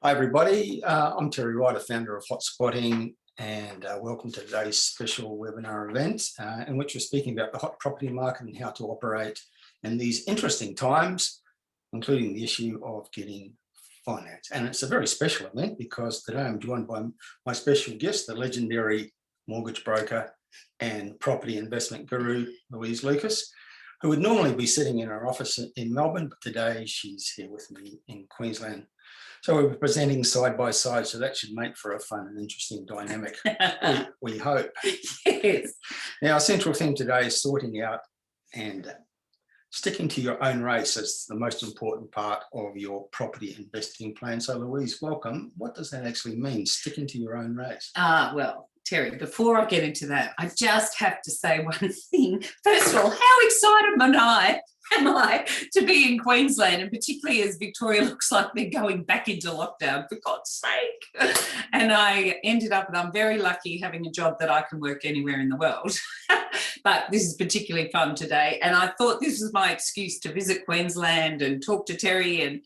Hi everybody, I'm Terry Ryder, founder of Hotspotting, and welcome to today's special webinar event in which we're speaking about the hot property market and how to operate in these interesting times, including the issue of getting finance. And it's a very special event because today I'm joined by my special guest, the legendary mortgage broker and property investment guru, Louise, who would normally be sitting in her office in Melbourne, but today she's here with me in Queensland. So we're presenting side by side, so that should make for a fun and interesting dynamic, we hope. Yes. Now, our central theme today is sorting out and sticking to your own race as the most important part of your property investing plan. So Louise, welcome. What does that actually mean, sticking to your own race? Well, Terry, before I get into that, I just have to say one thing. First of all, how excited am I to be in Queensland, and particularly as Victoria looks like they're going back into lockdown, for God's sake. And I ended up, and I'm very lucky, having a job that I can work anywhere in the world. But this is particularly fun today. And I thought this was my excuse to visit Queensland and talk to Terry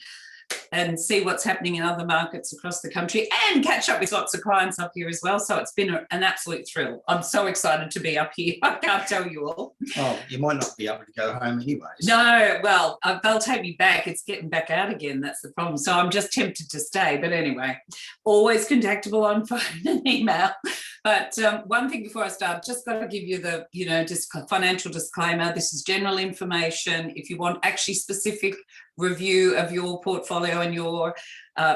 and see what's happening in other markets across the country and catch up with lots of clients up here as well. So it's been an absolute thrill. I'm so excited to be up here. I can't tell you all. Oh, you might not be able to go home anyways. No, well, they'll take me back. It's getting back out again. That's the problem. So I'm just tempted to stay. But anyway, always contactable on phone and email. But one thing before I start, just got to give you the, just financial disclaimer. This is general information. If you want actually specific review of your portfolio and your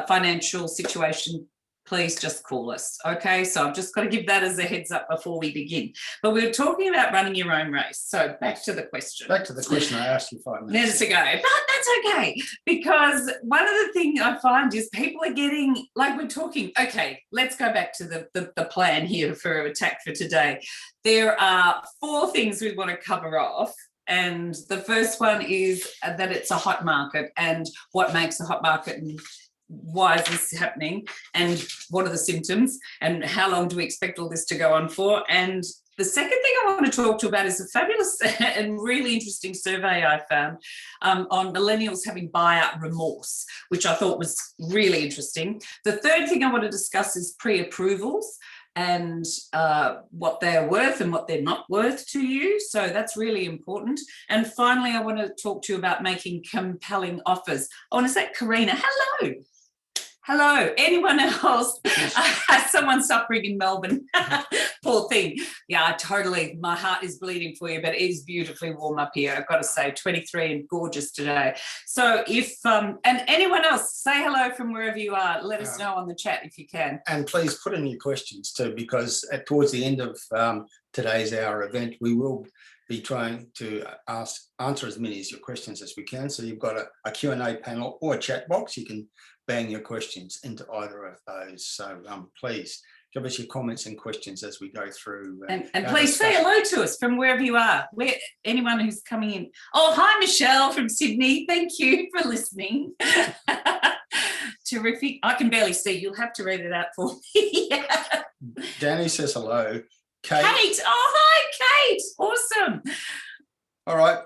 financial situation, please just call us. Okay, so I've just got to give that as a heads up before we begin. But we were talking about running your own race. So back to the question. Back to the question I asked you 5 minutes ago. But that's okay, because one of the things I find is people are getting, like we're talking, okay, let's go back to the plan here for attack for today. There are 4 things we want to cover off. And the first one is that it's a hot market and what makes a hot market and why is this happening and what are the symptoms and how long do we expect all this to go on for. And the second thing I want to talk to you about is a fabulous and really interesting survey I found on millennials having buyout remorse, which I thought was really interesting. The third thing I want to discuss is pre-approvals and what they're worth and what they're not worth to you. So that's really important. And finally, I want to talk to you about making compelling offers. I want to say, Karina, hello. Hello. Anyone else? Someone suffering in Melbourne. Poor thing. Yeah, totally. My heart is bleeding for you, but it is beautifully warm up here. I've got to say, 23 and gorgeous today. So if, and anyone else, say hello from wherever you are. Let us know on the chat if you can. And please put in your questions too, because towards the end of today's hour event, we will be trying to answer as many of your questions as we can. So you've got a Q&A panel or a chat box. You can bang your questions into either of those. So please give us your comments and questions as we go through. And please say hello to us from wherever you are. Anyone who's coming in. Oh, hi, Michelle from Sydney. Thank you for listening. Terrific. I can barely see. You'll have to read it out for me. Danny says hello. Kate. Oh, hi, Kate. Awesome. All right.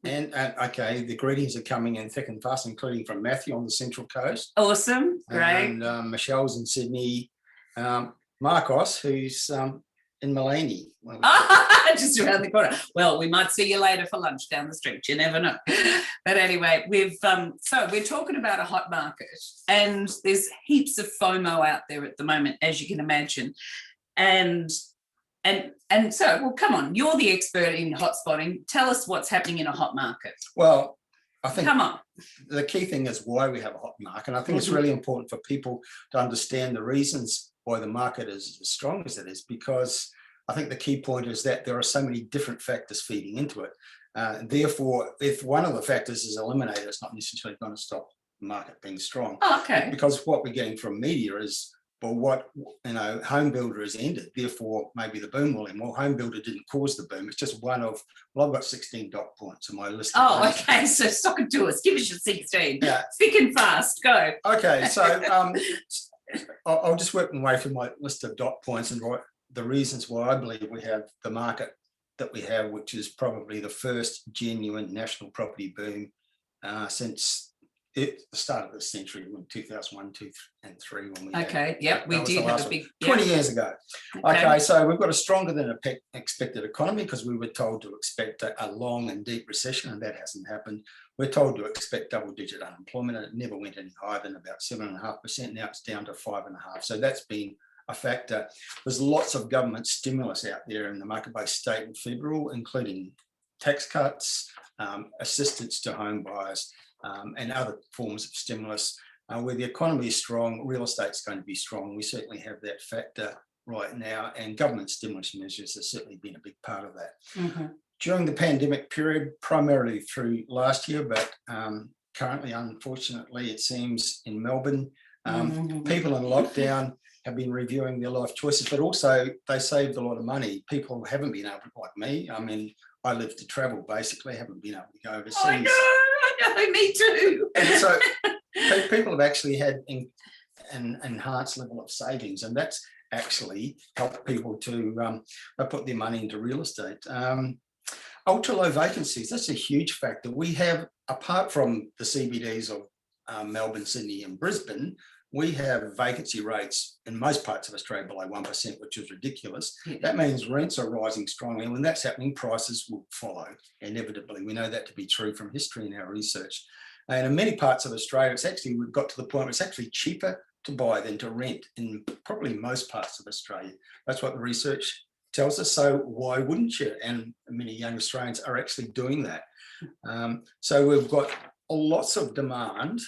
And okay, the greetings are coming in thick and fast, including from Matthew on the Central Coast. Awesome, great. And Michelle's in Sydney. Marcos, who's in Malini. Just around the corner. Well, we might see you later for lunch down the street. You never know. But anyway, so we're talking about a hot market, and there's heaps of FOMO out there at the moment, as you can imagine. And so, well, come on, you're the expert in hotspotting. Tell us what's happening in a hot market. Well, I think come on. The key thing is why we have a hot market. And I think it's really important for people to understand the reasons why the market is as strong as it is, because I think the key point is that there are so many different factors feeding into it. Therefore, if one of the factors is eliminated, it's not necessarily going to stop the market being strong. Oh, okay. Because what we're getting from media is, well, what, home builder has ended, therefore maybe the boom will end. Well, home builder didn't cause the boom. It's just one of, well, I've got 16 dot points on my list. Oh, okay. So stock it to us. Give us your 16. Yeah. Thick and fast. Go. Okay. So I'll just work my way through my list of dot points and the reasons why I believe we have the market that we have, which is probably the first genuine national property boom since the start of the century, when 2001, 2 and 3, when we had, Okay, yep, we that was the did have last a one, big 20 years ago. Okay. Okay, so we've got a stronger than expected economy because we were told to expect a long and deep recession, and that hasn't happened. We're told to expect double-digit unemployment, and it never went any higher than about 7.5%. Now it's down to 5.5%. So that's been a factor. There's lots of government stimulus out there in the market-based state and federal, including tax cuts, assistance to home buyers, and other forms of stimulus. Where the economy is strong, real estate's going to be strong. We certainly have that factor right now, and government stimulus measures have certainly been a big part of that. Mm-hmm. During the pandemic period, primarily through last year, but currently, unfortunately, it seems in Melbourne, people in lockdown have been reviewing their life choices, but also they saved a lot of money. People haven't been able to, like me, I mean, I live to travel, basically, haven't been able to go overseas. I know, me too. And so people have actually had an enhanced level of savings, and that's actually helped people to put their money into real estate. Ultra low vacancies, that's a huge factor. We have, apart from the CBDs of Melbourne, Sydney and Brisbane, we have vacancy rates in most parts of Australia below 1%, which is ridiculous. Yeah. That means rents are rising strongly. And when that's happening, prices will follow inevitably. We know that to be true from history and our research. And in many parts of Australia, we've got to the point where it's actually cheaper to buy than to rent in probably most parts of Australia. That's what the research tells us. So why wouldn't you? And many young Australians are actually doing that. So we've got lots of demand,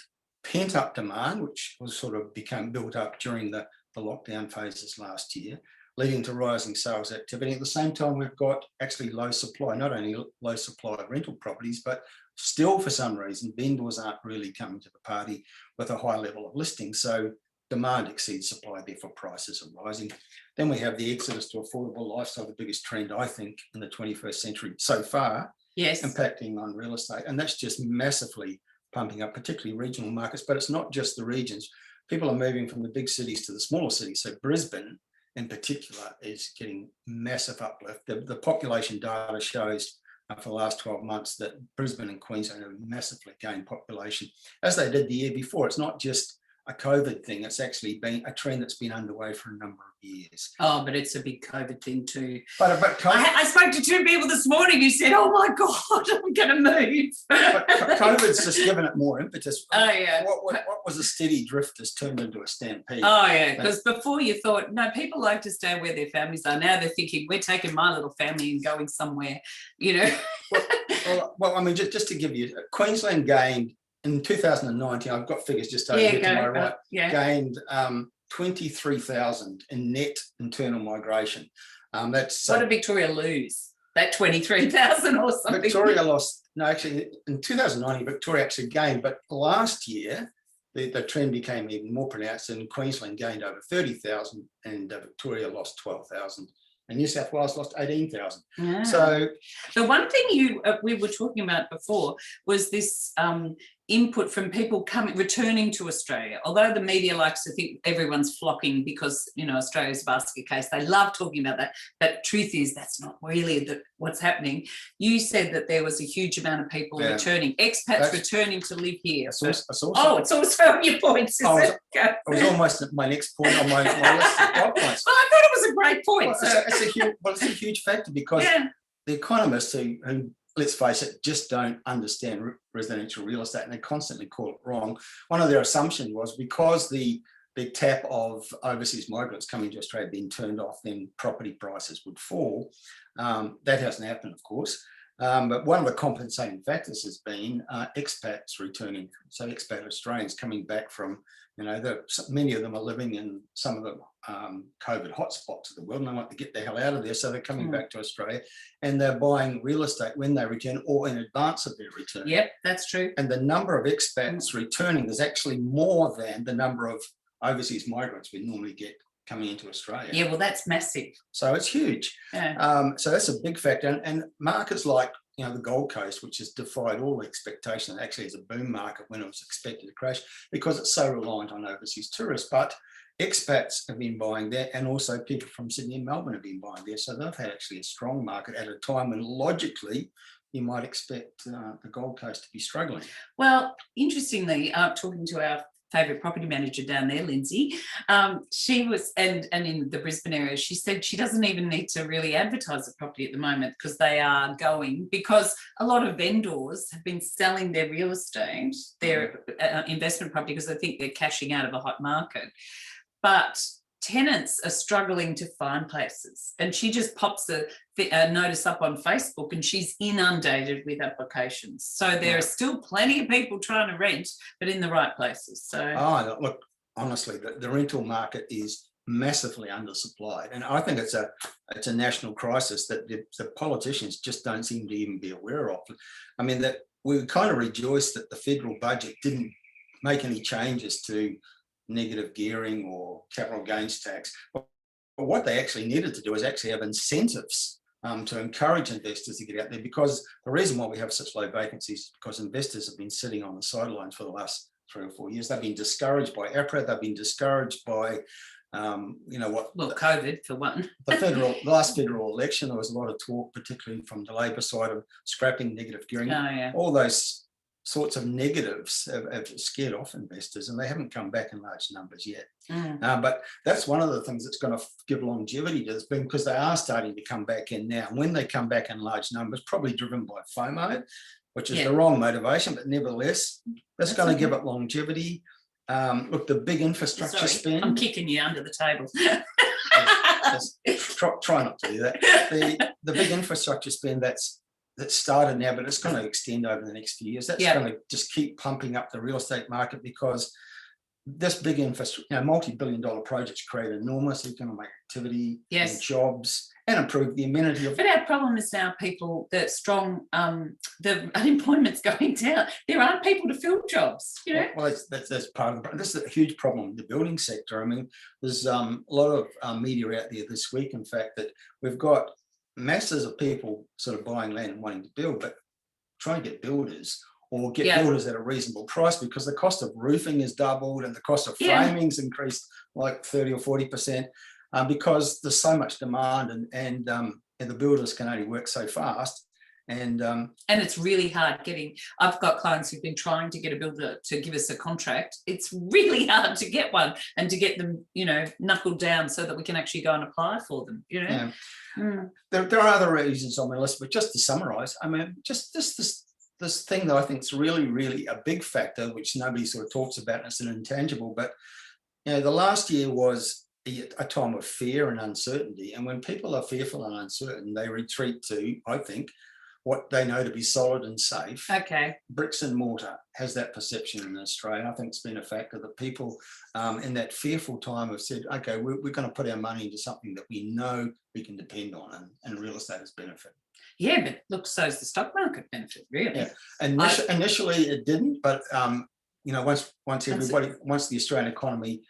pent-up demand, which was sort of built up during the lockdown phases last year, leading to rising sales activity. At the same time, we've got actually low supply, not only low supply of rental properties, but still, for some reason, vendors aren't really coming to the party with a high level of listings. So demand exceeds supply, therefore prices are rising. Then we have the exodus to affordable lifestyle, the biggest trend, I think, in the 21st century so far, yes, impacting on real estate. And that's just massively pumping up, particularly regional markets, but it's not just the regions. People are moving from the big cities to the smaller cities. So Brisbane in particular is getting massive uplift. The population data shows for the last 12 months that Brisbane and Queensland have massively gained population, as they did the year before. It's not just a COVID thing, it's actually been a trend that's been underway for a number of years. Oh, but it's a big COVID thing too. But COVID, I spoke to 2 people this morning who said, oh my God, I'm going to move. but COVID's just given it more impetus. Oh, yeah. What was a steady drift has turned into a stampede. Oh, yeah, because before you thought, no, people like to stay where their families are. Now they're thinking, we're taking my little family and going somewhere, you know. Well, I mean, just to give you, Queensland gained, in 2019, I've got figures just over here to my right, gained 23,000 in net internal migration. That's what did Victoria lose? That 23,000 or something? Victoria lost, no, actually, in 2019, Victoria actually gained, but last year, the trend became even more pronounced, and Queensland gained over 30,000 and Victoria lost 12,000. And New South Wales lost 18,000. Yeah. So the one thing we were talking about before was this input from people returning to Australia. Although the media likes to think everyone's flocking because, you know, Australia's a basket case, they love talking about that. But truth is, that's not really what's happening. You said that there was a huge amount of people returning, expats returning to live here. It's also your points. It was almost my next point on my list of plot points. Well, I thought it was a great point. Well, it's a huge factor because the economists who, let's face it, just don't understand residential real estate, and they constantly call it wrong. One of their assumptions was because the tap of overseas migrants coming to Australia being turned off, then property prices would fall. That hasn't happened, of course. But one of the compensating factors has been expats returning. So expat Australians coming back from, you know, many of them are living in some of the COVID hotspots of the world, and they want to get the hell out of there. So they're coming back to Australia, and they're buying real estate when they return or in advance of their return. Yep, that's true. And the number of expats returning is actually more than the number of overseas migrants we normally get coming into Australia. Yeah, well, that's massive. So it's huge. Yeah. So that's a big factor. And markets like, you know, the Gold Coast, which has defied all expectation, actually is a boom market when it was expected to crash because it's so reliant on overseas tourists. But expats have been buying there, and also people from Sydney and Melbourne have been buying there. So they've had actually a strong market at a time when logically you might expect the Gold Coast to be struggling. Well, interestingly, talking to our favourite property manager down there, Lindsay, she was, and in the Brisbane area, she said she doesn't even need to really advertise the property at the moment because they are going, because a lot of vendors have been selling their real estate, their investment property, because they think they're cashing out of a hot market. But tenants are struggling to find places, and she just pops a notice up on Facebook and she's inundated with applications. So there are still plenty of people trying to rent, but in the right places. So look, honestly, the rental market is massively undersupplied, and I think it's a national crisis that the politicians just don't seem to even be aware of. I mean, that we kind of rejoice that the federal budget didn't make any changes to negative gearing or capital gains tax. But what they actually needed to do is actually have incentives to encourage investors to get out there, because the reason why we have such low vacancies is because investors have been sitting on the sidelines for the last 3 or 4 years. They've been discouraged by APRA, they've been discouraged by COVID for one. The last federal election, there was a lot of talk, particularly from the Labor side, of scrapping negative gearing. All those sorts of negatives have scared off investors, and they haven't come back in large numbers yet. But that's one of the things that's going to give longevity to this, because they are starting to come back in now. And when they come back in large numbers, probably driven by FOMO, which is the wrong motivation, but nevertheless, that's going to give it longevity. Look, the big infrastructure spend. I'm kicking you under the table. Try not to do that. The big infrastructure spend that started now, but it's going to extend over the next few years. That's going to just keep pumping up the real estate market, because this big infrastructure, multi-billion-dollar projects create enormous economic activity and jobs, and improve the amenity of. But our problem is now people that strong, the unemployment's going down. There aren't people to fill jobs. Well, that's part of the. This is a huge problem in the building sector. I mean, there's a lot of media out there this week, in fact, that we've got masses of people sort of buying land and wanting to build, but trying to get builders or get builders at a reasonable price, because the cost of roofing is doubled and the cost of framing's increased like 30 or 40%, because there's so much demand, and the builders can only work so fast. And it's really hard getting. I've got clients who've been trying to get a builder to give us a contract. It's really hard to get one and to get them, knuckled down so that we can actually go and apply for them. There are other reasons on my list, but just to summarise, I mean, just this thing that I think is really, really a big factor, which nobody sort of talks about, and it's an intangible. But the last year was a time of fear and uncertainty, and when people are fearful and uncertain, they retreat to, I think, what they know to be solid and safe. Okay. Bricks and mortar has that perception in Australia. I think it's been a factor that people in that fearful time have said, okay, we're going to put our money into something that we know we can depend on, and real estate has benefited. Yeah, but look, so's the stock market benefit, really. Yeah. Initially it didn't, but once the Australian economy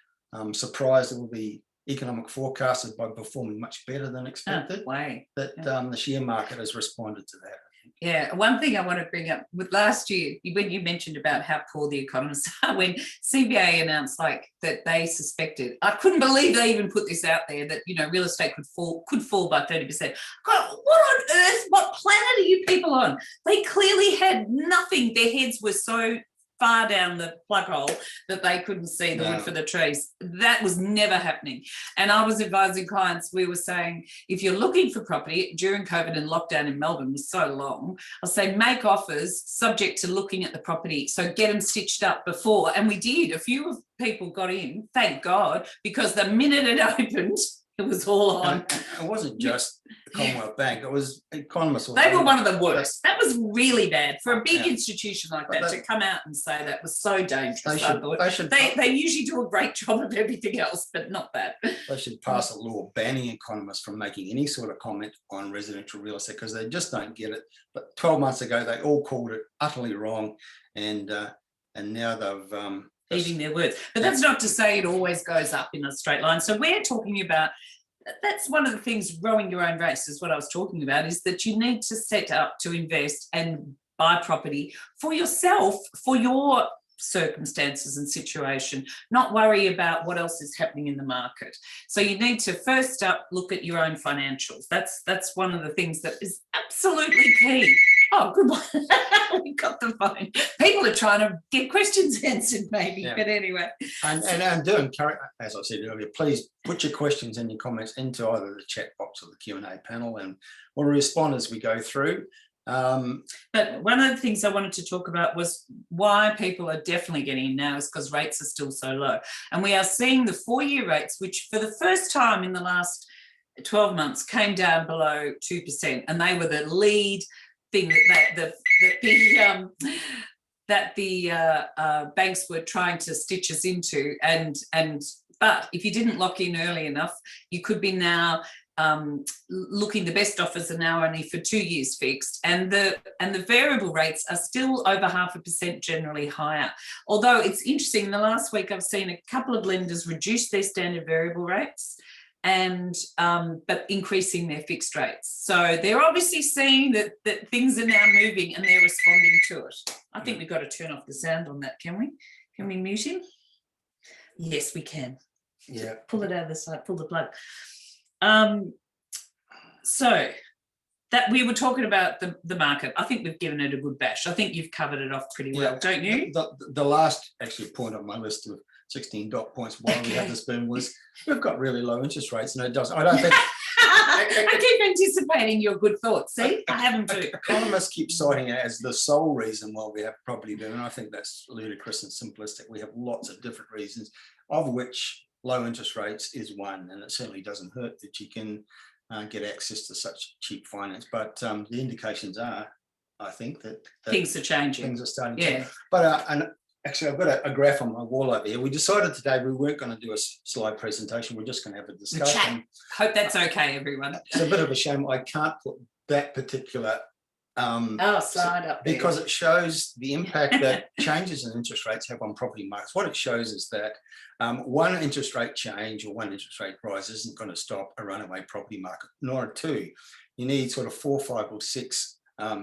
surprised all the economic forecasters by performing much better than expected, the share market has responded to that. Yeah, one thing I want to bring up with last year, when you mentioned about how poor the economists are, when CBA announced that they suspected, I couldn't believe they even put this out there, that real estate could fall by 30%. God, what on earth? What planet are you people on? They clearly had nothing. Their heads were so far down the plug hole that they couldn't see the wood for the trees. That was never happening. And I was advising clients, we were saying, if you're looking for property during COVID and lockdown in Melbourne was so long, I'll say make offers subject to looking at the property. So get them stitched up before. And we did. A few people got in, thank God, because the minute it opened, it was all on. It wasn't just the Commonwealth Bank, it was economists. They were one of the worst. That was really bad for a big institution like that to come out and say that was so dangerous. They usually do a great job of everything else, but not that. They should pass a law banning economists from making any sort of comment on residential real estate, because they just don't get it. But 12 months ago, they all called it utterly wrong, and now they've eating their words. But that's not to say it always goes up in a straight line. So we're talking about, that's one of the things, rowing your own race is what I was talking about, is that you need to set up to invest and buy property for yourself, for your circumstances and situation, not worry about what else is happening in the market. So you need to first up look at your own financials. That's one of the things that is absolutely key. Oh, good one. We got the phone. People are trying to get questions answered, maybe, but anyway. And do encourage, as I said earlier, please put your questions and your comments into either the chat box or the Q&A panel, and we'll respond as we go through. But one of the things I wanted to talk about was why people are definitely getting in now is because rates are still so low. And we are seeing the 4-year rates, which for the first time in the last 12 months came down below 2%. And they were the lead thing that the banks were trying to stitch us into. But if you didn't lock in early enough, you could be now looking, the best offers are now only for 2 years fixed, and the variable rates are still over 0.5% generally higher. Although it's interesting, in the last week I've seen a couple of lenders reduce their standard variable rates and but increasing their fixed rates. So they're obviously seeing that things are now moving and they're responding to it. I think we've got to turn off the sound on that, can we? Can we mute him? Yes, we can. Yeah. Pull it out of the side, pull the plug. So that we were talking about the market. I think we've given it a good bash. I think you've covered it off pretty well, don't you? The last actually point on my list of 16 dot points while we had this boom was we've got really low interest rates, and it doesn't. I don't think. I keep anticipating your good thoughts. See, I haven't too. Economists keep citing it as the sole reason why we have property boom, and I think that's ludicrous and simplistic. We have lots of different reasons, of which low interest rates is one, and it certainly doesn't hurt that you can get access to such cheap finance. But the indications are, I think, that things are changing. Things are starting to change. But and actually, I've got a graph on my wall over here. We decided today we weren't going to do a slide presentation. We're just going to have a discussion. Hope that's okay, everyone. It's a bit of a shame I can't put that particular slide up there, because it shows the impact that changes in interest rates have on property markets. What it shows is that one interest rate change or one interest rate rise isn't going to stop a runaway property market, nor two. You need sort of 4, 5, or 6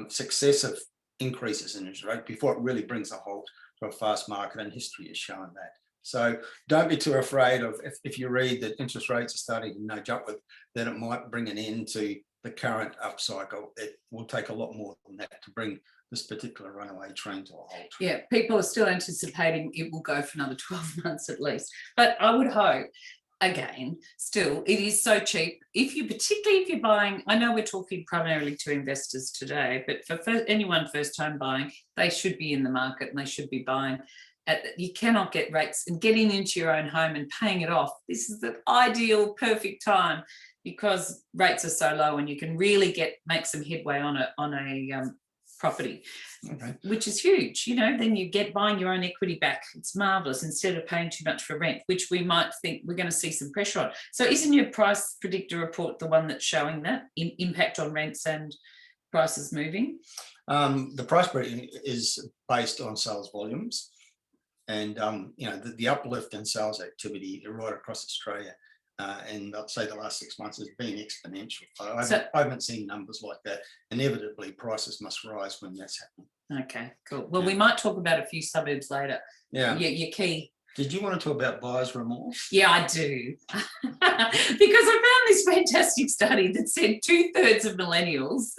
successive increases in interest rate before it really brings a halt to a fast market, and history has shown that. So don't be too afraid of if you read that interest rates are starting to nudge upward, that it might bring an end to the current upcycle. It will take a lot more than that to bring this particular runaway train to a halt. Yeah, people are still anticipating it will go for another 12 months at least. But I would hope, again, still, it is so cheap. Particularly if you're buying, I know we're talking primarily to investors today, but for anyone first time buying, they should be in the market and they should be buying. You cannot get rates, and getting into your own home and paying it off. This is the ideal, perfect time, because rates are so low and you can really make some headway on a property, which is huge. Then you get buying your own equity back. It's marvelous, instead of paying too much for rent, which we might think we're going to see some pressure on. So isn't your price predictor report the one that's showing that impact on rents and prices moving? The price predictor is based on sales volumes, and the uplift in sales activity right across Australia. And I'd say the last 6 months has been exponential. I haven't seen numbers like that. Inevitably, prices must rise when that's happening. Okay, cool. Well, we might talk about a few suburbs later. Yeah. Your key. Did you want to talk about buyer's remorse? Yeah, I do. Because I found this fantastic study that said 2/3 of millennials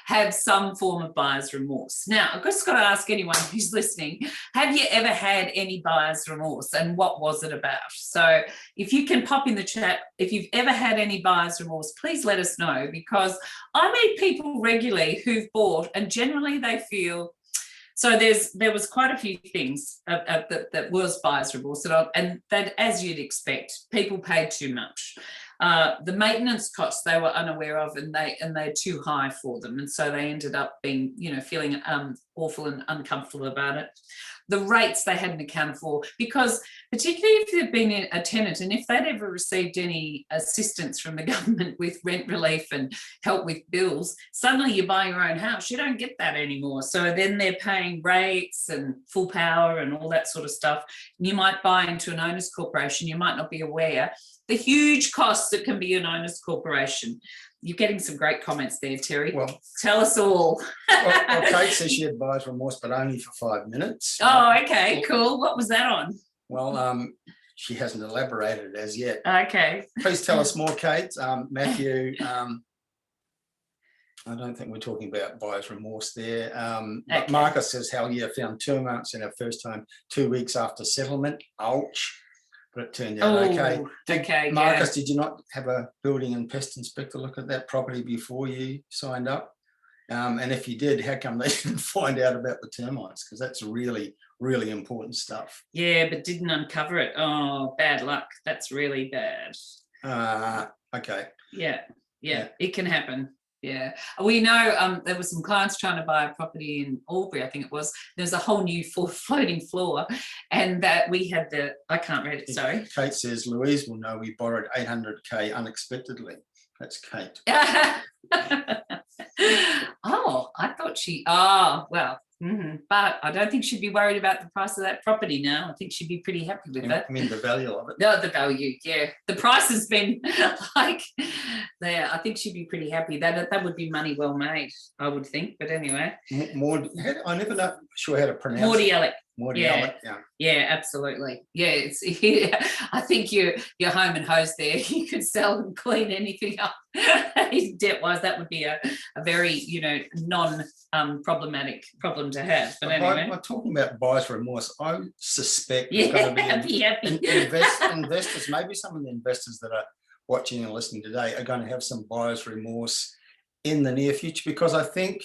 have some form of buyer's remorse. Now, I've just got to ask anyone who's listening, have you ever had any buyer's remorse, and what was it about? So if you can pop in the chat, if you've ever had any buyer's remorse, please let us know, because I meet people regularly who've bought and generally they feel. So there was quite a few things that was buyer's remorse, and that, as you'd expect, people paid too much. The maintenance costs they were unaware of, and they're too high for them, and so they ended up being, feeling awful and uncomfortable about it. The rates they hadn't accounted for, because particularly if they've been a tenant and if they'd ever received any assistance from the government with rent relief and help with bills, suddenly you buy your own house, you don't get that anymore. So then they're paying rates and full power and all that sort of stuff. And you might buy into an owner's corporation, you might not be aware the huge costs that can be an owner's corporation. you're getting some great comments there, Terry. Well, tell us all. Kate says she had buyer's remorse, but only for 5 minutes. Oh, okay, cool. What was that on? Well, she hasn't elaborated as yet. Okay. Please tell us more, Kate. Matthew, I don't think we're talking about buyer's remorse there. But Okay. Marcus says, hell yeah, found 2 amounts in our first home 2 weeks after settlement. Ouch. But it turned out okay. Okay, Marcus, did you not have a building and pest inspector look at that property before you signed up? And if you did, how come they didn't find out about the termites? Because that's really, really important stuff. Yeah, but didn't uncover it. Oh, bad luck. That's really bad. Okay. Yeah, it can happen. Yeah, we know there were some clients trying to buy a property in Albury, I think it was. There's a whole new floating floor, and that we had I can't read it, sorry. Kate says, Louise will know we borrowed 800K unexpectedly. That's Kate. Oh, I thought well, but I don't think she'd be worried about the price of that property now. I think she'd be pretty happy with that. I mean, the value of it. No, the value, yeah. The price has been like there. I think she'd be pretty happy. That would be money well made, I would think. But anyway. I never know sure how to pronounce Mordialloc. Mordialloc, yeah, absolutely. Yeah, it's. I think you're home and hose there. You could sell and clean anything up. Debt-wise, that would be a very non-problematic problem to have. But anyway, by talking about buyer's remorse, I suspect there's going to be investors. Maybe some of the investors that are watching and listening today are going to have some buyer's remorse in the near future, because I think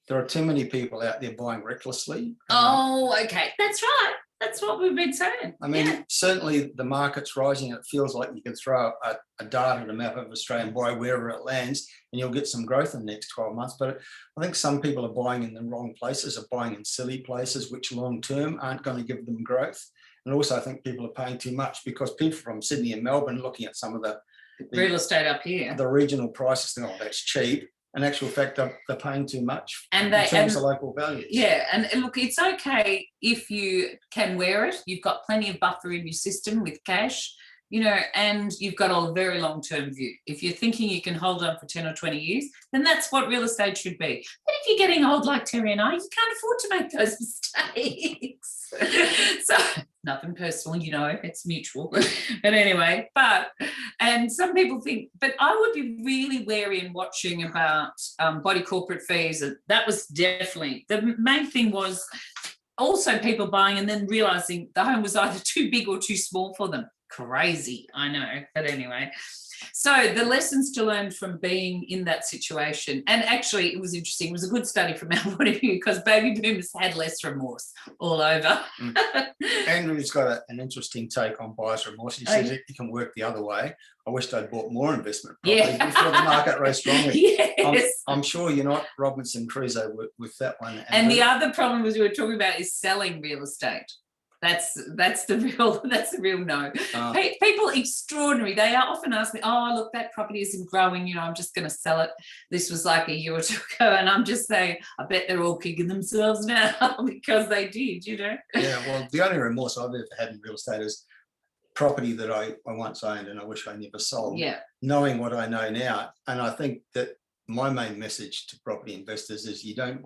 there are too many people out there buying recklessly. Oh, okay. That's right. That's what we've been saying. I mean, certainly the market's rising. It feels like you can throw a dart at a map of Australia and buy wherever it lands, and you'll get some growth in the next 12 months. But I think some people are buying in the wrong places, are buying in silly places, which long-term aren't going to give them growth. And also I think people are paying too much, because people from Sydney and Melbourne looking at some of the real estate up here, the regional prices, think, oh, that's cheap. In actual fact, they're paying too much in terms of local values. Yeah, and look, it's okay if you can wear it. You've got plenty of buffer in your system with cash, and you've got a very long-term view. If you're thinking you can hold on for 10 or 20 years, then that's what real estate should be. But if you're getting old like Terry and I, you can't afford to make those mistakes. So nothing personal, it's mutual. But anyway, and some people think, but I would be really wary in watching about body corporate fees. That was definitely, the main thing was also people buying and then realising the home was either too big or too small for them. Crazy, I know, but anyway. So the lessons to learn from being in that situation, and actually it was interesting, it was a good study from our point of view, because baby boomers had less remorse all over. Andrew's got an interesting take on buyer's remorse. He says it can work the other way. I wished I'd bought more investment property before the market rose strongly. Yes. I'm sure you're not Robinson Crusoe with that one, Andrew. And the other problem we were talking about is selling real estate. That's the real no. People extraordinary. They often ask me, oh, look, that property isn't growing, I'm just going to sell it. This was like a year or two ago, and I'm just saying, I bet they're all kicking themselves now because they did, Yeah, well, the only remorse I've ever had in real estate is property that I once owned and I wish I never sold. Yeah. Knowing what I know now, and I think that my main message to property investors is you don't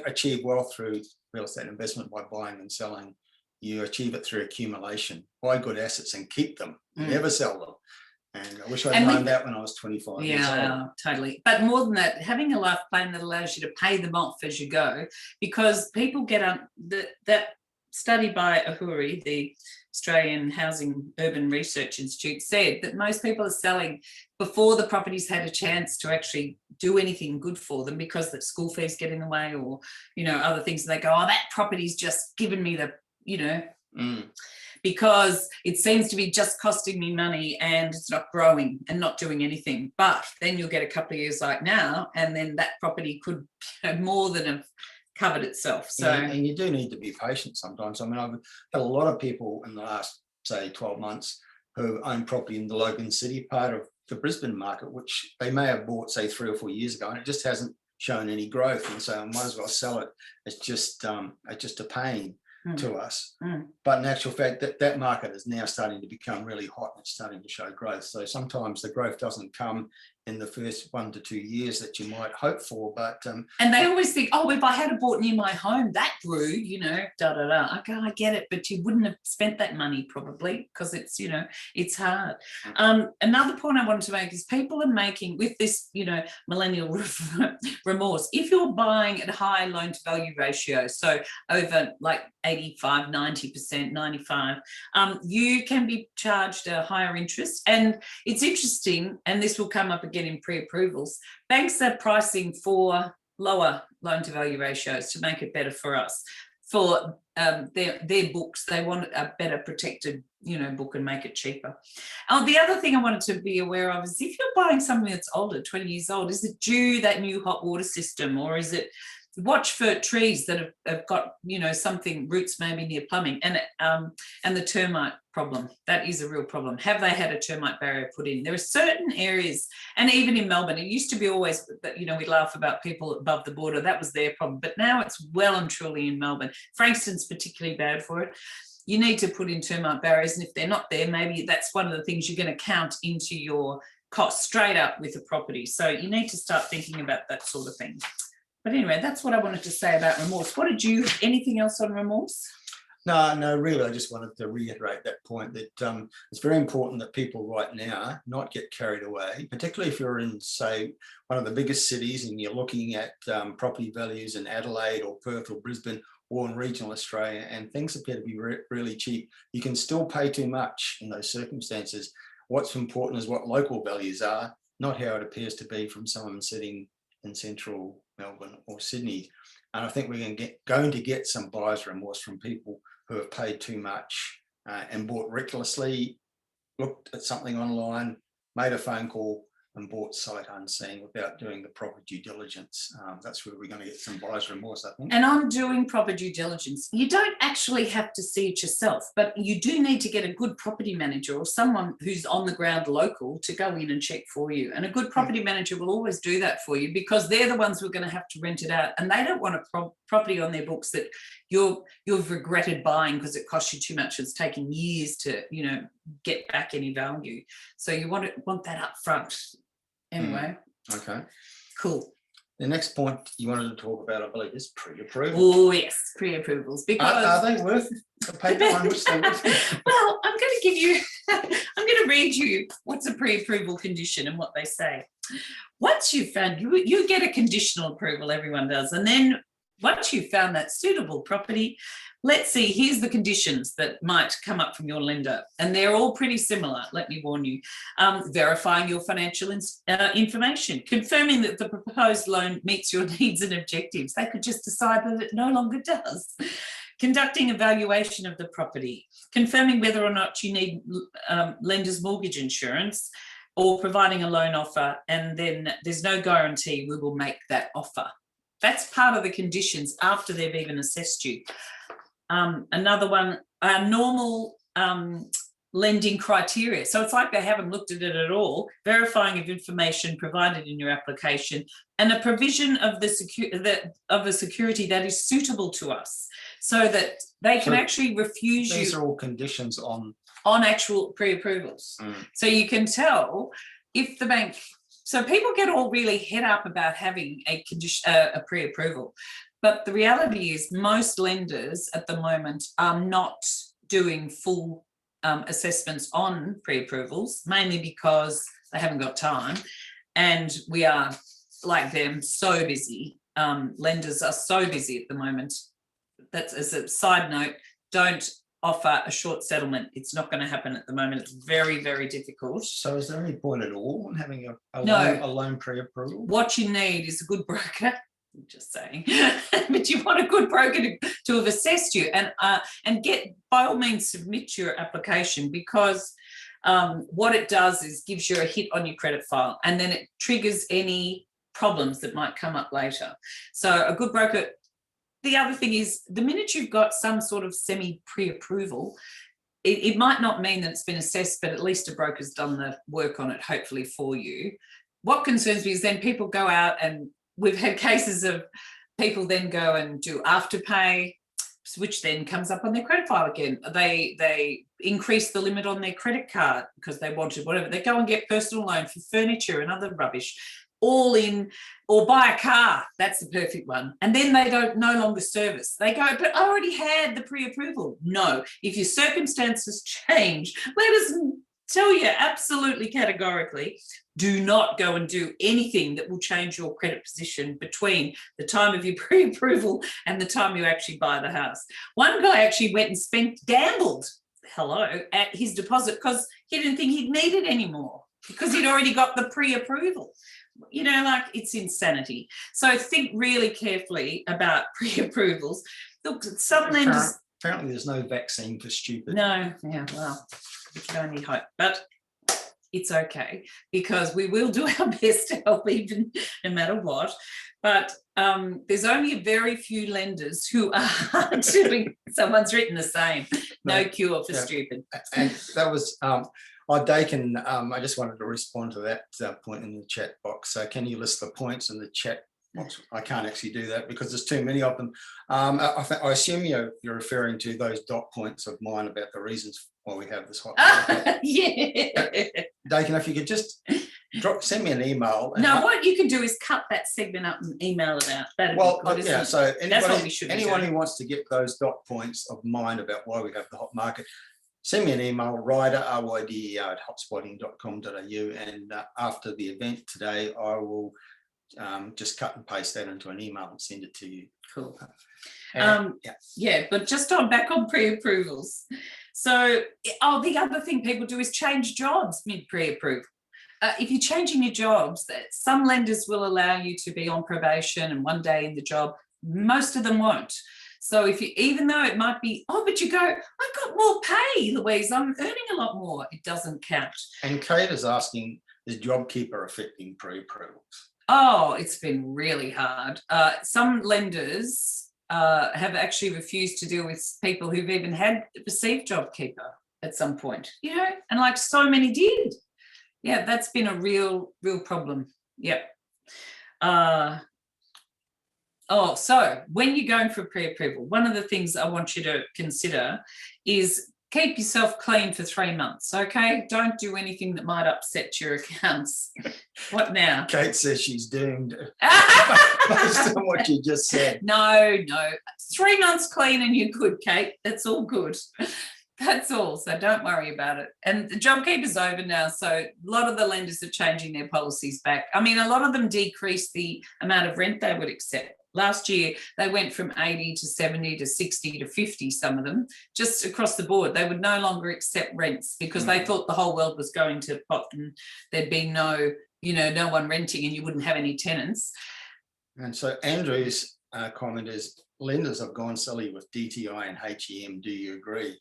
achieve wealth through real estate investment by buying and selling. You achieve it through accumulation. Buy good assets and keep them. Never sell them. And I wish I'd known that when I was 25 years old. Yeah, totally. But more than that, having a life plan that allows you to pay them off as you go, because people get that study by Ahuri, the Australian Housing Urban Research Institute, said that most people are selling before the properties had a chance to actually do anything good for them, because the school fees get in the way, or other things. And they go, oh, that property's just given me the because it seems to be just costing me money and it's not growing and not doing anything. But then you'll get a couple of years like now, and then that property could more than have covered itself. So and you do need to be patient sometimes. I mean, I've had a lot of people in the last, say, 12 months who own property in the Logan City part of the Brisbane market, which they may have bought, say, 3 or 4 years ago, and it just hasn't shown any growth, and so I might as well sell it. It's just a pain to us. But in actual fact, that market is now starting to become really hot and it's starting to show growth. So sometimes the growth doesn't come in the first 1 to 2 years that you might hope for. But and they always think, oh, if I had bought near my home, that grew, da da da. Okay, I get it, but you wouldn't have spent that money probably because it's, it's hard. Another point I wanted to make is people are making with this, millennial remorse. If you're buying at high loan to value ratio, so over like 85, 90%, 95, you can be charged a higher interest. And it's interesting, and this will come up again in pre-approvals, banks are pricing for lower loan to value ratios to make it better for us. For their books, they want a better protected, book and make it cheaper. The other thing I wanted to be aware of is if you're buying something that's older, 20 years old, is it due that new hot water system, or is it watch for trees that have got, something, roots maybe near plumbing, and the termite problem. That is a real problem. Have they had a termite barrier put in? There are certain areas, and even in Melbourne, it used to be always that, we laugh about people above the border. That was their problem. But now it's well and truly in Melbourne. Frankston's particularly bad for it. You need to put in termite barriers, and if they're not there, maybe that's one of the things you're going to count into your cost straight up with a property. So you need to start thinking about that sort of thing. But anyway, that's what I wanted to say about remorse. Anything else on remorse? No, really, I just wanted to reiterate that point that it's very important that people right now not get carried away, particularly if you're in, say, one of the biggest cities and you're looking at property values in Adelaide or Perth or Brisbane or in regional Australia, and things appear to be really cheap. You can still pay too much in those circumstances. What's important is what local values are, not how it appears to be from someone sitting in central Melbourne or Sydney. And I think we're going to get some buyer's remorse from people who have paid too much and bought recklessly, looked at something online, made a phone call and bought sight unseen without doing the proper due diligence. That's where we're going to get some buyer's remorse, I think. And on doing proper due diligence, you don't actually have to see it yourself, but you do need to get a good property manager or someone who's on the ground local to go in and check for you. And a good property manager will always do that for you because they're the ones who are going to have to rent it out, and they don't want a property on their books that you've regretted buying because it cost you too much. It's taken years to get back any value. So you want that up front. Anyway. Okay. Cool. The next point you wanted to talk about, I believe, is pre-approval. Oh, yes, pre-approvals. Because are they worth the paper on which they're worth? Well, I'm going to read you what's a pre-approval condition and what they say. Once you've found, you get a conditional approval, everyone does, and then once you've found that suitable property, let's see, here's the conditions that might come up from your lender. And they're all pretty similar, let me warn you. Verifying your financial information, confirming that the proposed loan meets your needs and objectives. They could just decide that it no longer does. Conducting evaluation of the property, confirming whether or not you need lender's mortgage insurance, or providing a loan offer, and then there's no guarantee we will make that offer. That's part of the conditions after they've even assessed you. Another one, normal lending criteria. So it's like they haven't looked at it at all. Verifying of information provided in your application, and a provision of a security that is suitable to us, so that they can actually refuse you. These are all conditions on actual pre-approvals. So you can tell if the bank. So people get all really head up about having a pre-approval. But the reality is most lenders at the moment are not doing full assessments on pre-approvals, mainly because they haven't got time. And we are, like them, so busy. Lenders are so busy at the moment. That's, as a side note, don't offer a short settlement. It's not going to happen at the moment. It's very, very difficult. So is there any point at all in having a loan pre-approval? What you need is a good broker. I'm just saying. But you want a good broker to have assessed you, and get, by all means, submit your application, because what it does is gives you a hit on your credit file, and then it triggers any problems that might come up later. So a good broker. The other thing is, the minute you've got some sort of semi-pre-approval, it might not mean that it's been assessed, but at least a broker's done the work on it, hopefully for you. What concerns me is then people go out, and we've had cases of people then go and do afterpay, which then comes up on their credit file again. They increase the limit on their credit card because they wanted whatever. They go and get personal loan for furniture and other rubbish, all in, or buy a car. That's the perfect one. And then they don't no longer service. They go, but I already had the pre-approval. No, if your circumstances change, let us tell you absolutely categorically, do not go and do anything that will change your credit position between the time of your pre-approval and the time you actually buy the house. One guy actually went and gambled, at his deposit because he didn't think he'd need it anymore because he'd already got the pre-approval. You know, like, it's insanity. So think really carefully about pre-approvals. Look, some lenders... Apparently there's no vaccine for stupid. No, yeah, well, we can only hope. But it's okay because we will do our best to help even no matter what. But there's only a very few lenders who are doing, someone's written the same, no cure for stupid. And that was, Dakin, I just wanted to respond to that point in the chat box. So can you list the points in the chat box? I can't actually do that because there's too many of them. I assume you're referring to those dot points of mine about the reasons why we have this hot. Yeah. Dakin, if you could just send me an email. No, what you can do is cut that segment up and email it out. So anyone doing. who wants to get those dot points of mine about why we have the hot market, send me an email, Ryder, RYDER at hotspotting.com.au, and after the event today, I will just cut and paste that into an email and send it to you. Cool. But just back on pre-approvals. So, the other thing people do is change jobs mid pre-approval. If you're changing your jobs, some lenders will allow you to be on probation and one day in the job. Most of them won't. So even though it might be, but you go, I got more pay, Louise, I'm earning a lot more. It doesn't count. And Kate is asking, is JobKeeper affecting pre-approvals? Oh, it's been really hard. Some lenders have actually refused to deal with people who've even received JobKeeper at some point, and like so many did. Yeah, that's been a real problem. Yep. So when you're going for pre-approval, one of the things I want you to consider is keep yourself clean for 3 months, okay? Don't do anything that might upset your accounts. What now? Kate says she's doomed based on what you just said. No. 3 months clean and you're good, Kate. That's all good. That's all. So don't worry about it. And the JobKeeper's over now. So a lot of the lenders are changing their policies back. I mean, a lot of them decreased the amount of rent they would accept. Last year, they went from 80 to 70 to 60 to 50, some of them, just across the board. They would no longer accept rents because they thought the whole world was going to pot and there'd be no one renting and you wouldn't have any tenants. And so Andrew's comment is, lenders have gone silly with DTI and HEM. Do you agree?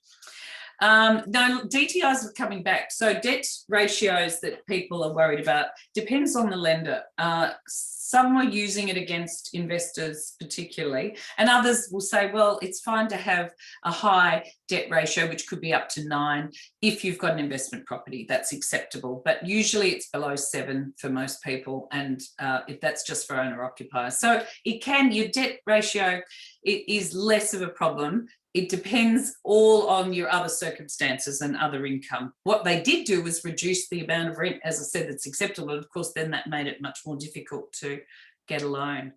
No, DTIs are coming back. So debt ratios that people are worried about depends on the lender. Some are using it against investors particularly, and others will say, well, it's fine to have a high debt ratio, which could be up to 9. If you've got an investment property, that's acceptable. But usually it's below 7 for most people, and if that's just for owner-occupier. So your debt ratio is less of a problem. It depends all on your other circumstances and other income. What they did do was reduce the amount of rent, as I said, that's acceptable. Of course, then that made it much more difficult to get a loan.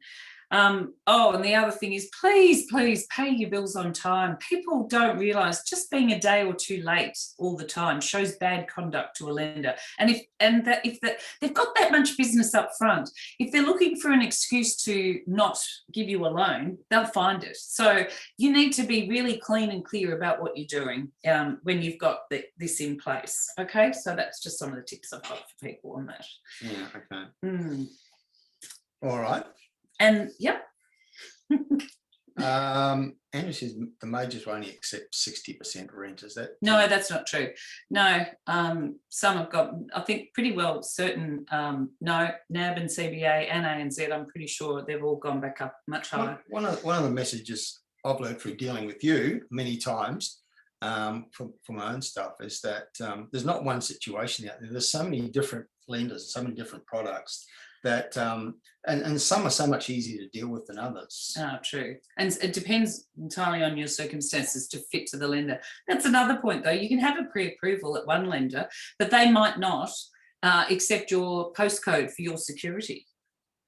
And the other thing is, please pay your bills on time. People don't realise just being a day or two late all the time shows bad conduct to a lender. And if they've got that much business up front, if they're looking for an excuse to not give you a loan, they'll find it. So you need to be really clean and clear about what you're doing when you've got this in place. Okay, so that's just some of the tips I've got for people on that. Yeah. Okay. All right. And yep. Andrew says the majors will only accept 60% rent. Is that? No, that's not true. No, some have got, I think, pretty well certain. No, NAB and CBA and ANZ, I'm pretty sure they've all gone back up much higher. One of the messages I've learned through dealing with you many times for my own stuff is that there's not one situation out there. There's so many different lenders, so many different products. that, and some are so much easier to deal with than others. Oh, true. And it depends entirely on your circumstances to fit to the lender. That's another point, though. You can have a pre-approval at one lender, but they might not accept your postcode for your security,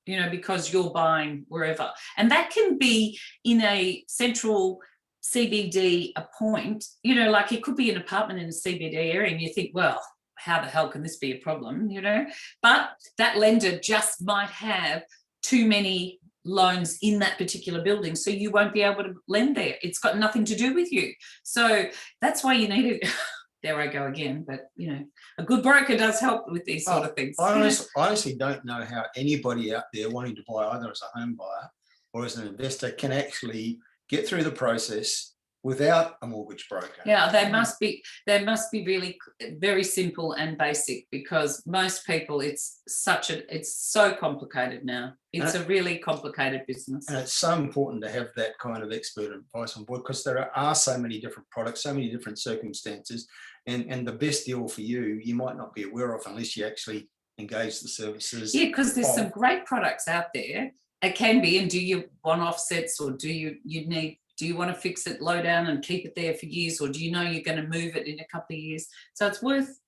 you know, because you're buying wherever. And that can be in a central CBD a point, you know, like it could be an apartment in a CBD area and you think, well, how the hell can this be a problem, you know? But that lender just might have too many loans in that particular building, so you won't be able to lend there. It's got nothing to do with you. So that's why you need it. There I go again, but you know, a good broker does help with these sort of things. I honestly don't know how anybody out there wanting to buy either as a home buyer or as an investor can actually get through the process without a mortgage broker. Yeah, they must be really very simple and basic, because most people, it's so complicated now. It's a really complicated business. And it's so important to have that kind of expert advice on board, because there are so many different products, so many different circumstances, and the best deal for you, you might not be aware of unless you actually engage the services. Yeah, because there's some great products out there. It can be, and do you want offsets, or do you want to fix it low down and keep it there for years, or do you know you're going to move it in a couple of years? So it's worth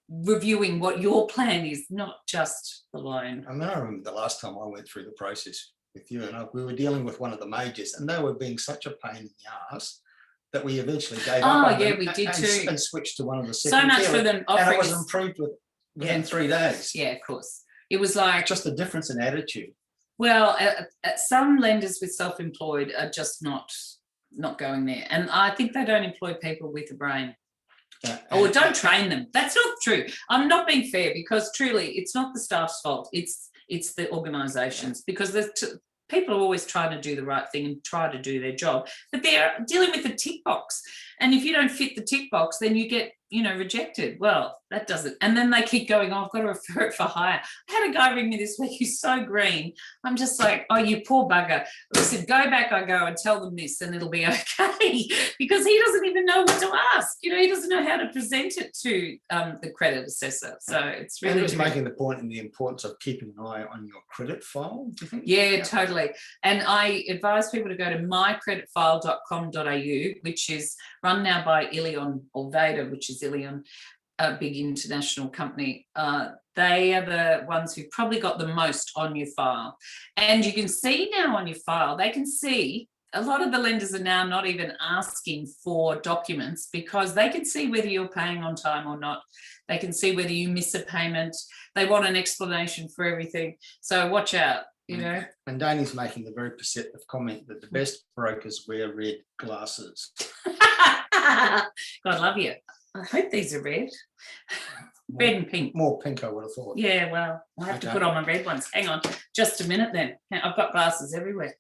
reviewing what your plan is, not just the loan. I mean, I remember the last time I went through the process with you, and we were dealing with one of the majors, and they were being such a pain in the ass that we eventually gave up. Oh, yeah, we did too. And switched to one of the So much for them offering. And it was improved within 3 days. Yeah, of course. It was like just a difference in attitude. Well, some lenders with self-employed are just not going there, and I think they don't employ people with a brain, or don't train them. That's not true. I'm not being fair, because truly, it's not the staff's fault. It's the organisations, because people are always trying to do the right thing and try to do their job, but they're dealing with the tick box. And if you don't fit the tick box, then you get, you know, rejected. Well, that doesn't. And then they keep going, oh, I've got to refer it for hire. I had a guy ring me this week who's so green. I'm just like, oh, you poor bugger. Listen, go back, I go, and tell them this and it'll be okay. Because he doesn't even know what to ask. You know, he doesn't know how to present it to the credit assessor. So it's really... And he was making the point in the importance of keeping an eye on your credit file, do you think? Yeah, totally. And I advise people to go to mycreditfile.com.au, which is run now by Ilion or Vader, which is Ilion, a big international company. They are the ones who've probably got the most on your file. And you can see now on your file, they can see a lot of the lenders are now not even asking for documents, because they can see whether you're paying on time or not. They can see whether you miss a payment. They want an explanation for everything. So watch out. You know, and Danny's making the very perceptive comment that the best brokers wear red glasses. God love you. I hope these are red. Red and pink. More pink, I would have thought. Yeah, well, I have to put on my red ones. Hang on just a minute then. I've got glasses everywhere.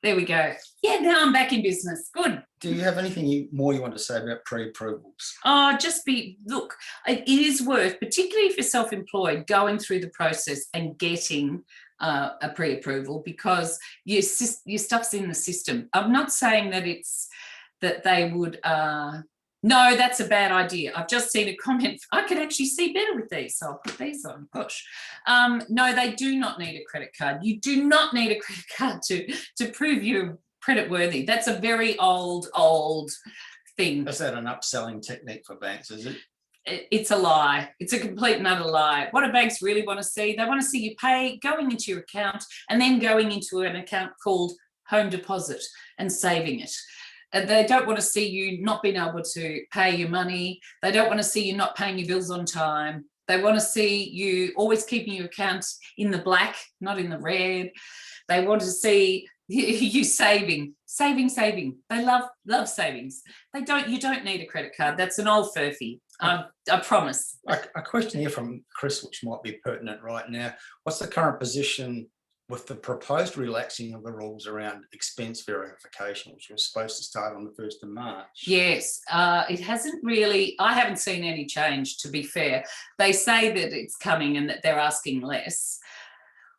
There we go. Yeah, now I'm back in business. Good. Do you have anything more you want to say about pre-approvals? Oh, look, it is worth, particularly if you're self-employed, going through the process and getting a pre-approval, because your stuff's in the system. I'm not saying that that they would, no, that's a bad idea. I've just seen a comment. I can actually see better with these, so I'll put these on. Gosh. No, they do not need a credit card. You do not need a credit card to prove you're credit worthy. That's a very old thing. Is that an upselling technique for banks, is it? It's a lie. It's a complete and utter lie. What do banks really want to see? They want to see you pay, going into your account, and then going into an account called home deposit and saving it. And they don't want to see you not being able to pay your money. They don't want to see you not paying your bills on time. They want to see you always keeping your account in the black, not in the red. They want to see you saving. They love savings. You don't need a credit card. That's an old furphy. I promise. A question here from Chris, which might be pertinent right now. What's the current position with the proposed relaxing of the rules around expense verification, which was supposed to start on the 1st of March? Yes, it hasn't really, I haven't seen any change, to be fair. They say that it's coming and that they're asking less,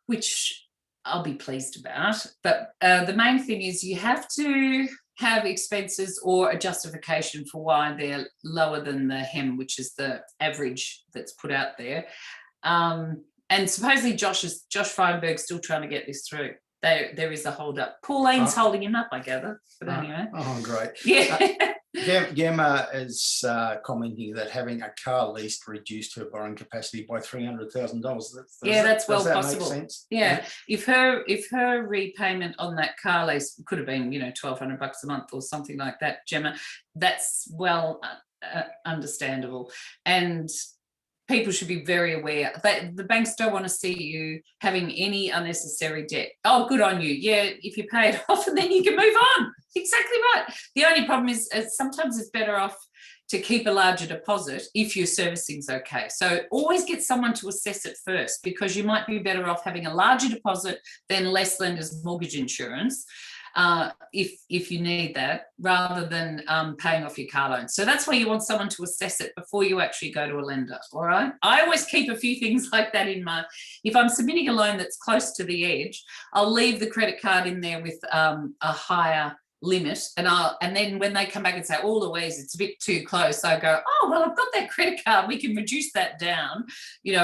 which I'll be pleased about. But the main thing is you have to have expenses or a justification for why they're lower than the HEM, which is the average that's put out there. And supposedly Josh Feinberg's still trying to get this through. There is a hold up. Pauline's holding him up, I gather. But anyway. Oh, great. Yeah. Gemma is commenting that having a car lease reduced her borrowing capacity by $300,000. That's well does that possible. Make sense? Yeah. If her repayment on that car lease could have been, $1,200 a month or something like that, Gemma, that's well understandable. And people should be very aware that the banks don't want to see you having any unnecessary debt. Oh, good on you. Yeah, if you pay it off and then you can move on. Exactly right. The only problem is sometimes it's better off to keep a larger deposit if your servicing's okay. So always get someone to assess it first, because you might be better off having a larger deposit than less lenders' mortgage insurance. If you need that, rather than paying off your car loan. So that's why you want someone to assess it before you actually go to a lender, all right? I always keep a few things like that in mind. If I'm submitting a loan that's close to the edge, I'll leave the credit card in there with a higher limit, and then when they come back and say, oh, Louise, it's a bit too close, I go, oh, well, I've got that credit card, we can reduce that down,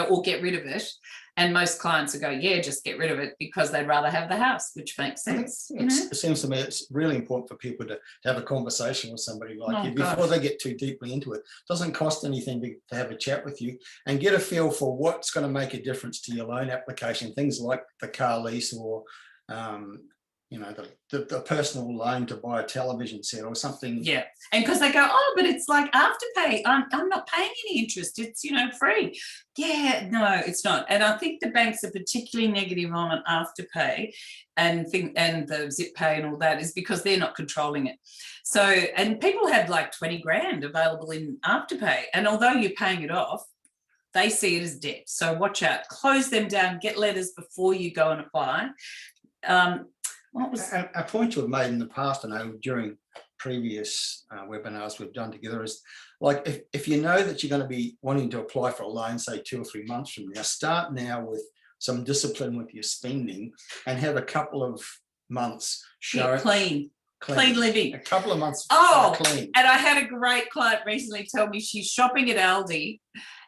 or get rid of it. And most clients will go, yeah, just get rid of it, because they'd rather have the house, which makes sense. It seems to me it's really important for people to have a conversation with somebody like you before they get too deeply into it. It doesn't cost anything to have a chat with you and get a feel for what's going to make a difference to your loan application, things like the car lease or the personal loan to buy a television set or something. Yeah, and because they go, oh, but it's like Afterpay. I'm not paying any interest. It's free. Yeah, no, it's not. And I think the banks are particularly negative on Afterpay and the Zip Pay and all that is because they're not controlling it. So, and people have like 20 grand available in Afterpay, and although you're paying it off, they see it as debt. So watch out. Close them down. Get letters before you go and apply. A point you have made in the past, I know during previous webinars we've done together, is like if you know that you're going to be wanting to apply for a loan, say 2 or 3 months from now, start now with some discipline with your spending and have a couple of months clean living. A couple of months clean. And I had a great client recently tell me she's shopping at Aldi,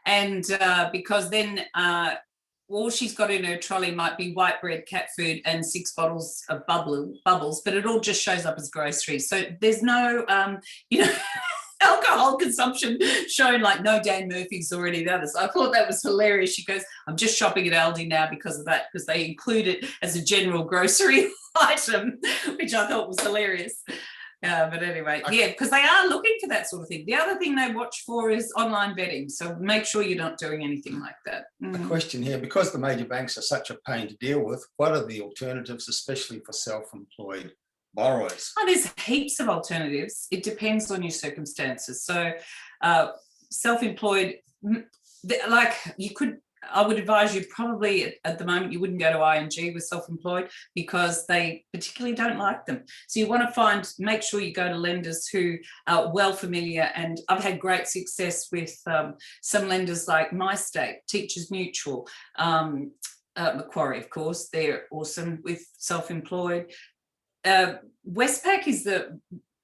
and because then all she's got in her trolley might be white bread, cat food, and 6 bottles of bubbles, but it all just shows up as groceries. So there's no, alcohol consumption shown, like no Dan Murphy's or any of the others. I thought that was hilarious. She goes, I'm just shopping at Aldi now because of that, because they include it as a general grocery item, which I thought was hilarious. But anyway, because they are looking for that sort of thing. The other thing they watch for is online betting. So make sure you're not doing anything like that. A question here, because the major banks are such a pain to deal with, what are the alternatives, especially for self-employed borrowers? Oh, there's heaps of alternatives. It depends on your circumstances. So self-employed, I would advise you probably at the moment you wouldn't go to ING with self-employed because they particularly don't like them. So you want to make sure you go to lenders who are well familiar, and I've had great success with some lenders like MyState, Teachers Mutual, Macquarie, of course, they're awesome with self-employed. Westpac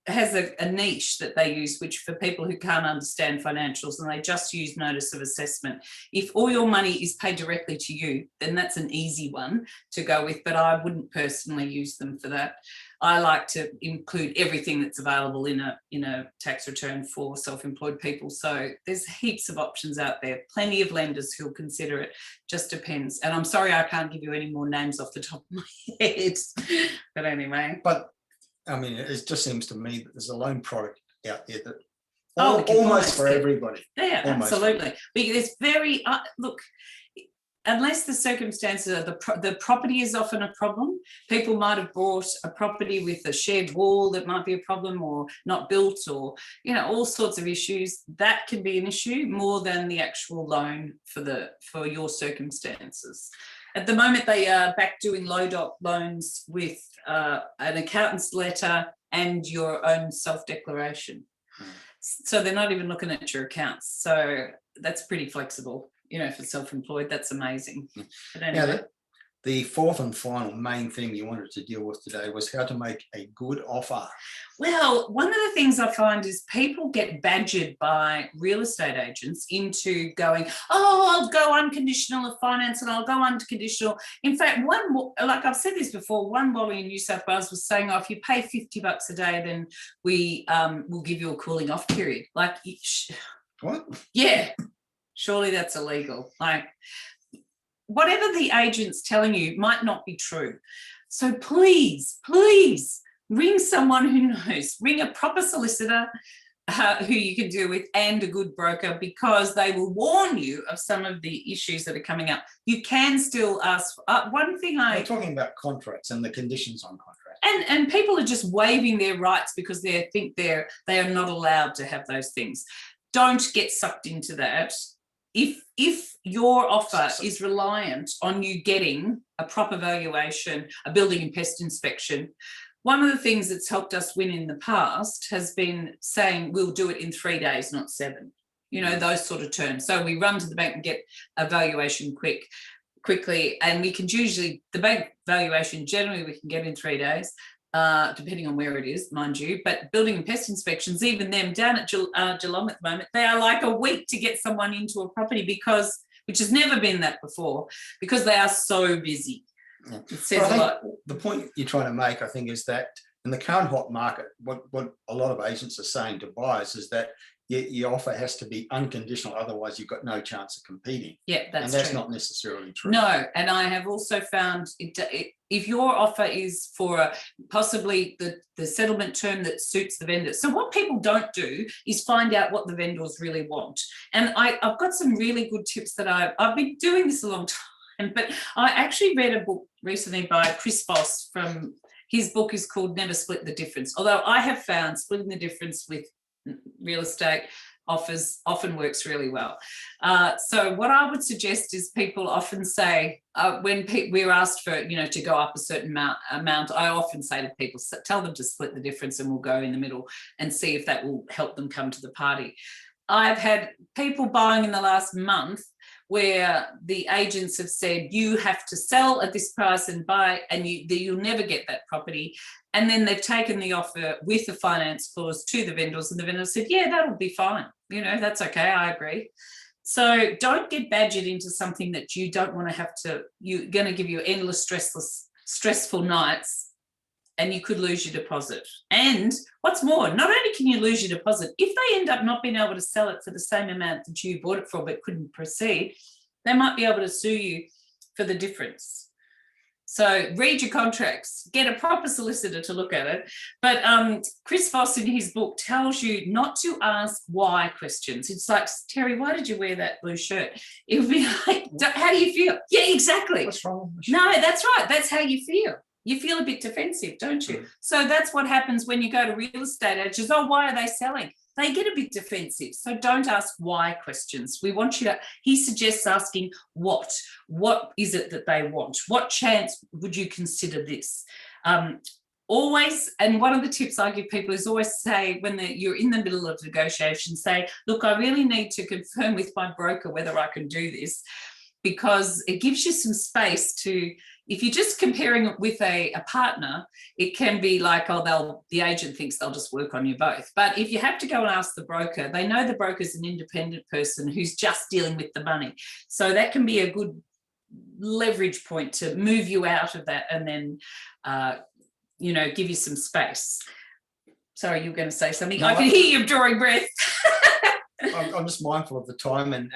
has a niche that they use, which for people who can't understand financials, and they just use notice of assessment. If all your money is paid directly to you, then that's an easy one to go with, but I wouldn't personally use them for that. I like to include everything that's available in a tax return for self-employed people. So there's heaps of options out there, plenty of lenders who'll consider it, just depends. And I'm sorry I can't give you any more names off the top of my head, but anyway. But I mean, it just seems to me that there's a loan product out there that almost for everybody. Yeah, absolutely. Because it's look, unless the circumstances of the property is often a problem. People might have bought a property with a shared wall that might be a problem, or not built, or all sorts of issues. That can be an issue more than the actual loan for your circumstances. At the moment, they are back doing low-doc loans with an accountant's letter and your own self-declaration. So they're not even looking at your accounts. So that's pretty flexible, for self-employed. That's amazing. But anyway. The fourth and final main thing you wanted to deal with today was how to make a good offer. Well, one of the things I find is people get badgered by real estate agents into going, oh, I'll go unconditional of finance and I'll go unconditional. In fact, like I've said this before, one Wally in New South Wales was saying, oh, if you pay $50 a day, then we will give you a cooling off period. Like, What? Yeah, surely that's illegal. Like, whatever the agent's telling you might not be true. So please, please ring someone who knows. Ring a proper solicitor who you can deal with and a good broker, because they will warn you of some of the issues that are coming up. You can still ask. One thing We're talking about contracts and the conditions on contracts. And people are just waiving their rights because they think they are not allowed to have those things. Don't get sucked into that. If your offer is reliant on you getting a proper valuation, a building and pest inspection, one of the things that's helped us win in the past has been saying we'll do it in 3 days, not 7. You know, those sort of terms. So we run to the bank and get a valuation quickly, and we can usually, the bank valuation generally we can get in 3 days. Depending on where it is, mind you, but building and pest inspections, even them down at Geelong at the moment, they are like a week to get someone into a property, which has never been that before, because they are so busy. Yeah. It says a lot. The point you're trying to make, I think, is that in the current hot market, what a lot of agents are saying to buyers is that your offer has to be unconditional, otherwise you've got no chance of competing. Yeah, that's true. And that's true. not necessarily true. No, and I have also found if your offer is for possibly the settlement term that suits the vendor. So what people don't do is find out what the vendors really want. And I've got some really good tips that I've been doing this a long time, but I actually read a book recently by Chris Voss from, his book is called Never Split the Difference. Although I have found splitting the difference with real estate offers often works really well. So what I would suggest is people often say, when we're asked for, to go up a certain amount, I often say to people, tell them to split the difference and we'll go in the middle and see if that will help them come to the party. I've had people buying in the last month where the agents have said, you have to sell at this price and buy, and you'll never get that property. And then they've taken the offer with the finance clause to the vendors, and the vendors said, yeah, that'll be fine. That's okay, I agree. So don't get badgered into something that you don't want to have to, you're going to give you endless stressful nights, and you could lose your deposit. And what's more, not only can you lose your deposit, if they end up not being able to sell it for the same amount that you bought it for but couldn't proceed, they might be able to sue you for the difference. So read your contracts, get a proper solicitor to look at it. But Chris Voss in his book tells you not to ask why questions. It's like, Terry, why did you wear that blue shirt? It would be like, how do you feel? Yeah, exactly. What's wrong? No, that's right. That's how you feel. You feel a bit defensive, don't you? So that's what happens when you go to real estate agents. Oh, why are they selling? They get a bit defensive. So don't ask why questions. We want you to, he suggests asking what is it that they want? What chance would you consider this? Always, and one of the tips I give people is always say, when you're in the middle of negotiation, say, look, I really need to confirm with my broker whether I can do this, because it gives you some space to, if you're just comparing it with a partner, it can be like, oh, the agent thinks they'll just work on you both. But if you have to go and ask the broker, they know the broker's an independent person who's just dealing with the money. So that can be a good leverage point to move you out of that and then, give you some space. Sorry, you were going to say something. No, I can hear you drawing breath. I'm just mindful of the time and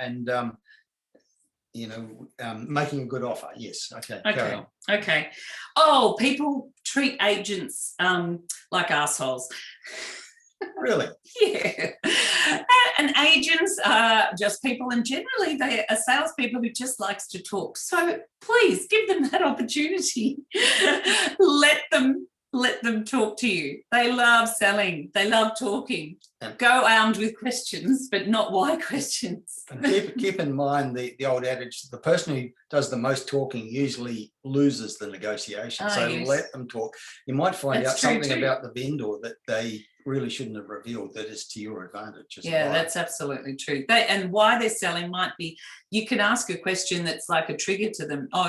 making a good offer. Yes. Okay. Oh, people treat agents like assholes. Really? Yeah. And agents are just people, and generally they are salespeople who just likes to talk. So please give them that opportunity. Let them talk to you. They love selling. They love talking. Go armed with questions, but not why questions. And keep in mind the old adage, the person who does the most talking usually loses the negotiation. So yes. Let them talk. You might find out something about the vendor that they really shouldn't have revealed that is to your advantage. Yeah, that's absolutely true. And why they're selling might be, you can ask a question that's like a trigger to them. Oh,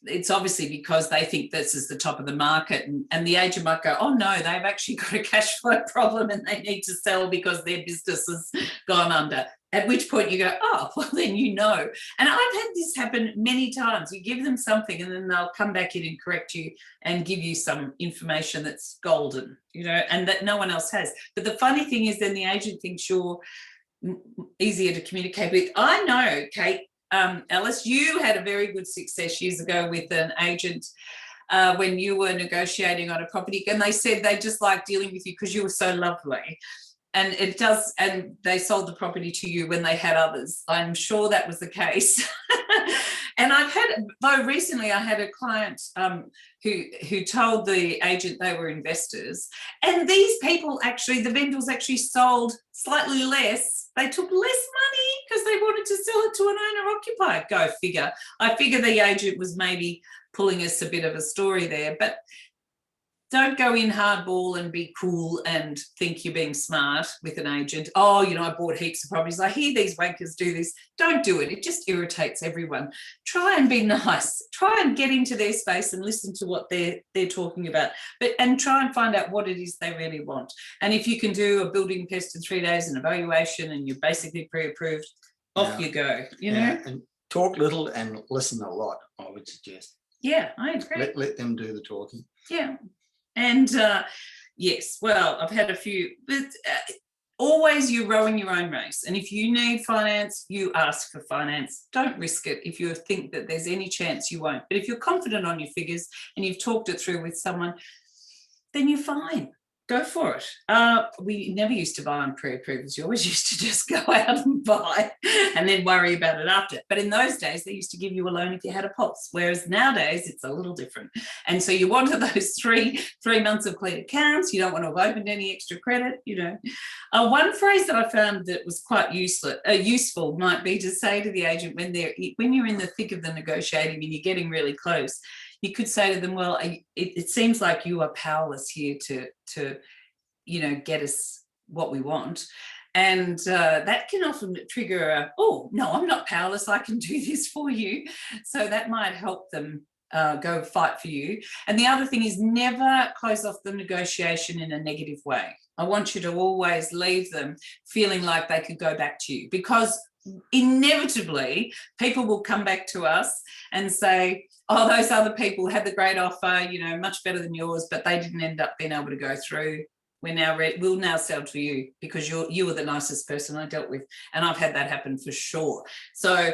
it's obviously because they think this is the top of the market, and the agent might go, oh no, they've actually got a cash flow problem and they need to sell because their business has gone under. At which point you go, oh, well, then you know. And I've had this happen many times. You give them something and then they'll come back in and correct you and give you some information that's golden, and that no one else has. But the funny thing is then the agent thinks you're easier to communicate with. I know, Kate, Alice, you had a very good success years ago with an agent when you were negotiating on a property, and they said they just liked dealing with you because you were so lovely. And and they sold the property to you when they had others. I'm sure that was the case. And though recently I had a client who told the agent they were investors, and these people the vendors actually sold slightly less. They took less money because they wanted to sell it to an owner-occupier. Go figure. I figure the agent was maybe pulling us a bit of a story there, but don't go in hardball and be cool and think you're being smart with an agent. Oh, I bought heaps of properties. I hear these wankers do this. Don't do it. It just irritates everyone. Try and be nice. Try and get into their space and listen to what they're talking about. And try and find out what it is they really want. And if you can do a building pest in 3 days, an evaluation, and you're basically pre-approved, off you go. And talk little and listen a lot, I would suggest. Yeah, I agree. Let them do the talking. Yeah. And yes, well, I've had a few, but always you're rowing your own race. And if you need finance, you ask for finance. Don't risk it if you think that there's any chance you won't. But if you're confident on your figures and you've talked it through with someone, then you're fine. Go for it. We never used to buy on pre-approvals. You always used to just go out and buy and then worry about it after. But in those days, they used to give you a loan if you had a pulse, whereas nowadays it's a little different. And so you wanted those three months of clean accounts. You don't want to have opened any extra credit, One phrase that I found that was quite useful might be to say to the agent when you're in the thick of the negotiating and you're getting really close, you could say to them, well, it seems like you are powerless here to get us what we want. And that can often trigger oh, no, I'm not powerless. I can do this for you. So that might help them go fight for you. And the other thing is never close off the negotiation in a negative way. I want you to always leave them feeling like they could go back to you, because inevitably people will come back to us and say, oh, those other people had the great offer, much better than yours, but they didn't end up being able to go through. We'll now sell to you because you were the nicest person I dealt with. And I've had that happen for sure. So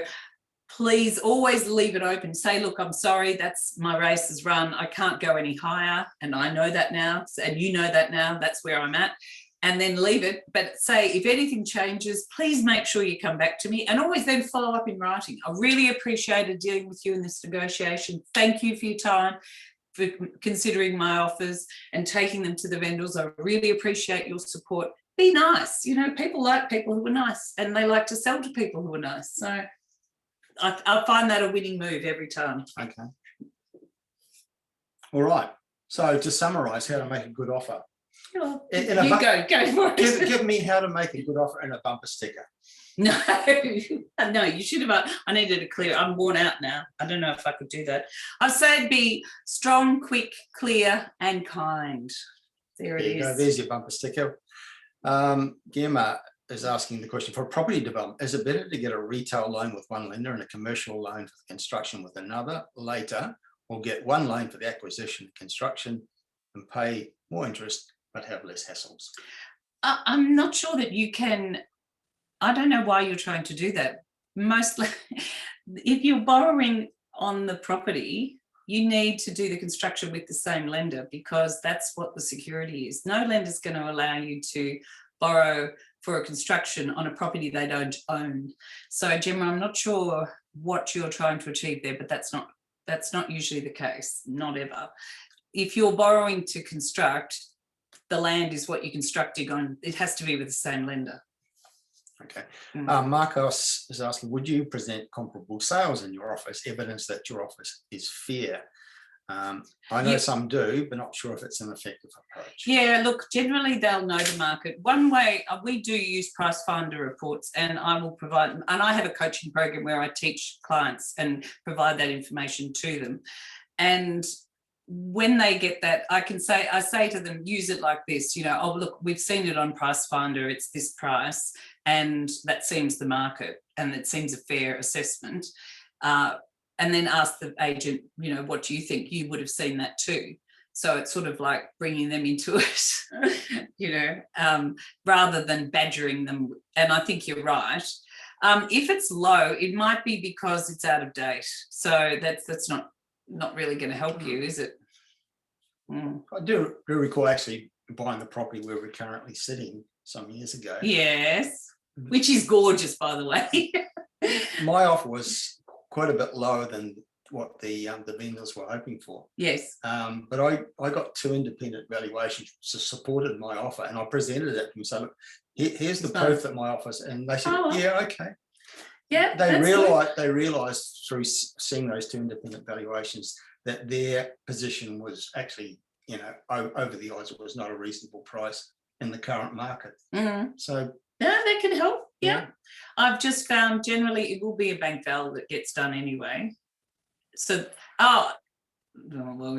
please always leave it open. Say, look, I'm sorry, that's my race is run. I can't go any higher. And I know that now. And you know that now. That's where I'm at. And then leave it. But say, if anything changes, please make sure you come back to me, and always then follow up in writing. I really appreciated dealing with you in this negotiation. Thank you for your time, for considering my offers and taking them to the vendors. I really appreciate your support. Be nice. People like people who are nice, and they like to sell to people who are nice. So I find that a winning move every time. Okay. All right. So to summarise how to make a good offer. Go for it. Give me how to make a good offer and a bumper sticker. No, you should have. I needed a clear. I'm worn out now. I don't know if I could do that. I'd say be strong, quick, clear, and kind. There it is. There's your bumper sticker. Gemma is asking the question, for property development, is it better to get a retail loan with one lender and a commercial loan for the construction with another later, or get one loan for the acquisition and construction and pay more interest but have less hassles? I'm not sure that you can. I don't know why you're trying to do that. Mostly, if you're borrowing on the property, you need to do the construction with the same lender, because that's what the security is. No lender's going to allow you to borrow for a construction on a property they don't own. So, Gemma, I'm not sure what you're trying to achieve there, but that's not usually the case, not ever. If you're borrowing to construct, the land is what you're constructing on. It has to be with the same lender. Okay. Marcos is asking, would you present comparable sales in your office, evidence that your office is fair? I know Yeah. some do, but not sure if it's an effective approach. Yeah, look, generally they'll know the market. One way we do use price finder reports, and I will provide, and I have a coaching program where I teach clients and provide that information to them. And when they get that, I say to them, use it like this, oh, look, we've seen it on price finder, it's this price, and that seems the market, and it seems a fair assessment. And then ask the agent, what do you think? You would have seen that too. So it's sort of like bringing them into it, rather than badgering them. And I think you're right. If it's low, it might be because it's out of date. So that's not really going to help you, is it? I do recall actually buying the property where we're currently sitting some years ago. Yes, which is gorgeous, by the way. My offer was quite a bit lower than what the vendors were hoping for. Yes. But I got 2 independent valuations that supported my offer, and I presented it to them. So look, here's the proof that my offer, and they said, yeah, okay. Yeah. They realised through seeing those 2 independent valuations that their position was actually, over the odds. It was not a reasonable price in the current market. So yeah, that can help. Yeah. I've just found generally it will be a bank val that gets done anyway. So, well,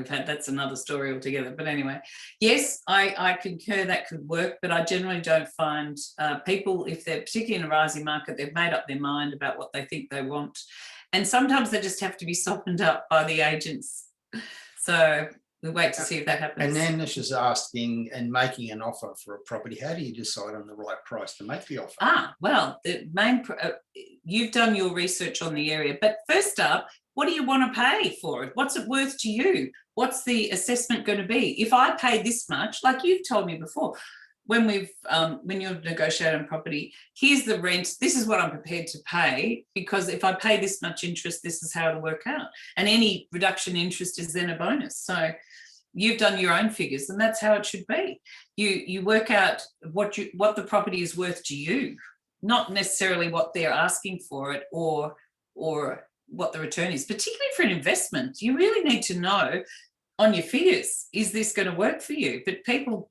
that's another story altogether. But anyway, yes, I concur that could work, but I generally don't find people, if they're particularly in a rising market, they've made up their mind about what they think they want. And sometimes they just have to be softened up by the agents. So we wait to see if that happens. And then this is asking and making an offer for a property. How do you decide on the right price to make the offer? Well, the main you've done your research on the area, but first up, what do you want to pay for it? What's it worth to you? What's the assessment going to be? If I pay this much, like you've told me before, when you're negotiating property, here's the rent, this is what I'm prepared to pay, because if I pay this much interest, this is how it'll work out. And any reduction in interest is then a bonus. So you've done your own figures, and that's how it should be. You work out what the property is worth to you, not necessarily what they're asking for it or what the return is. Particularly for an investment, you really need to know on your figures, is this going to work for you? But people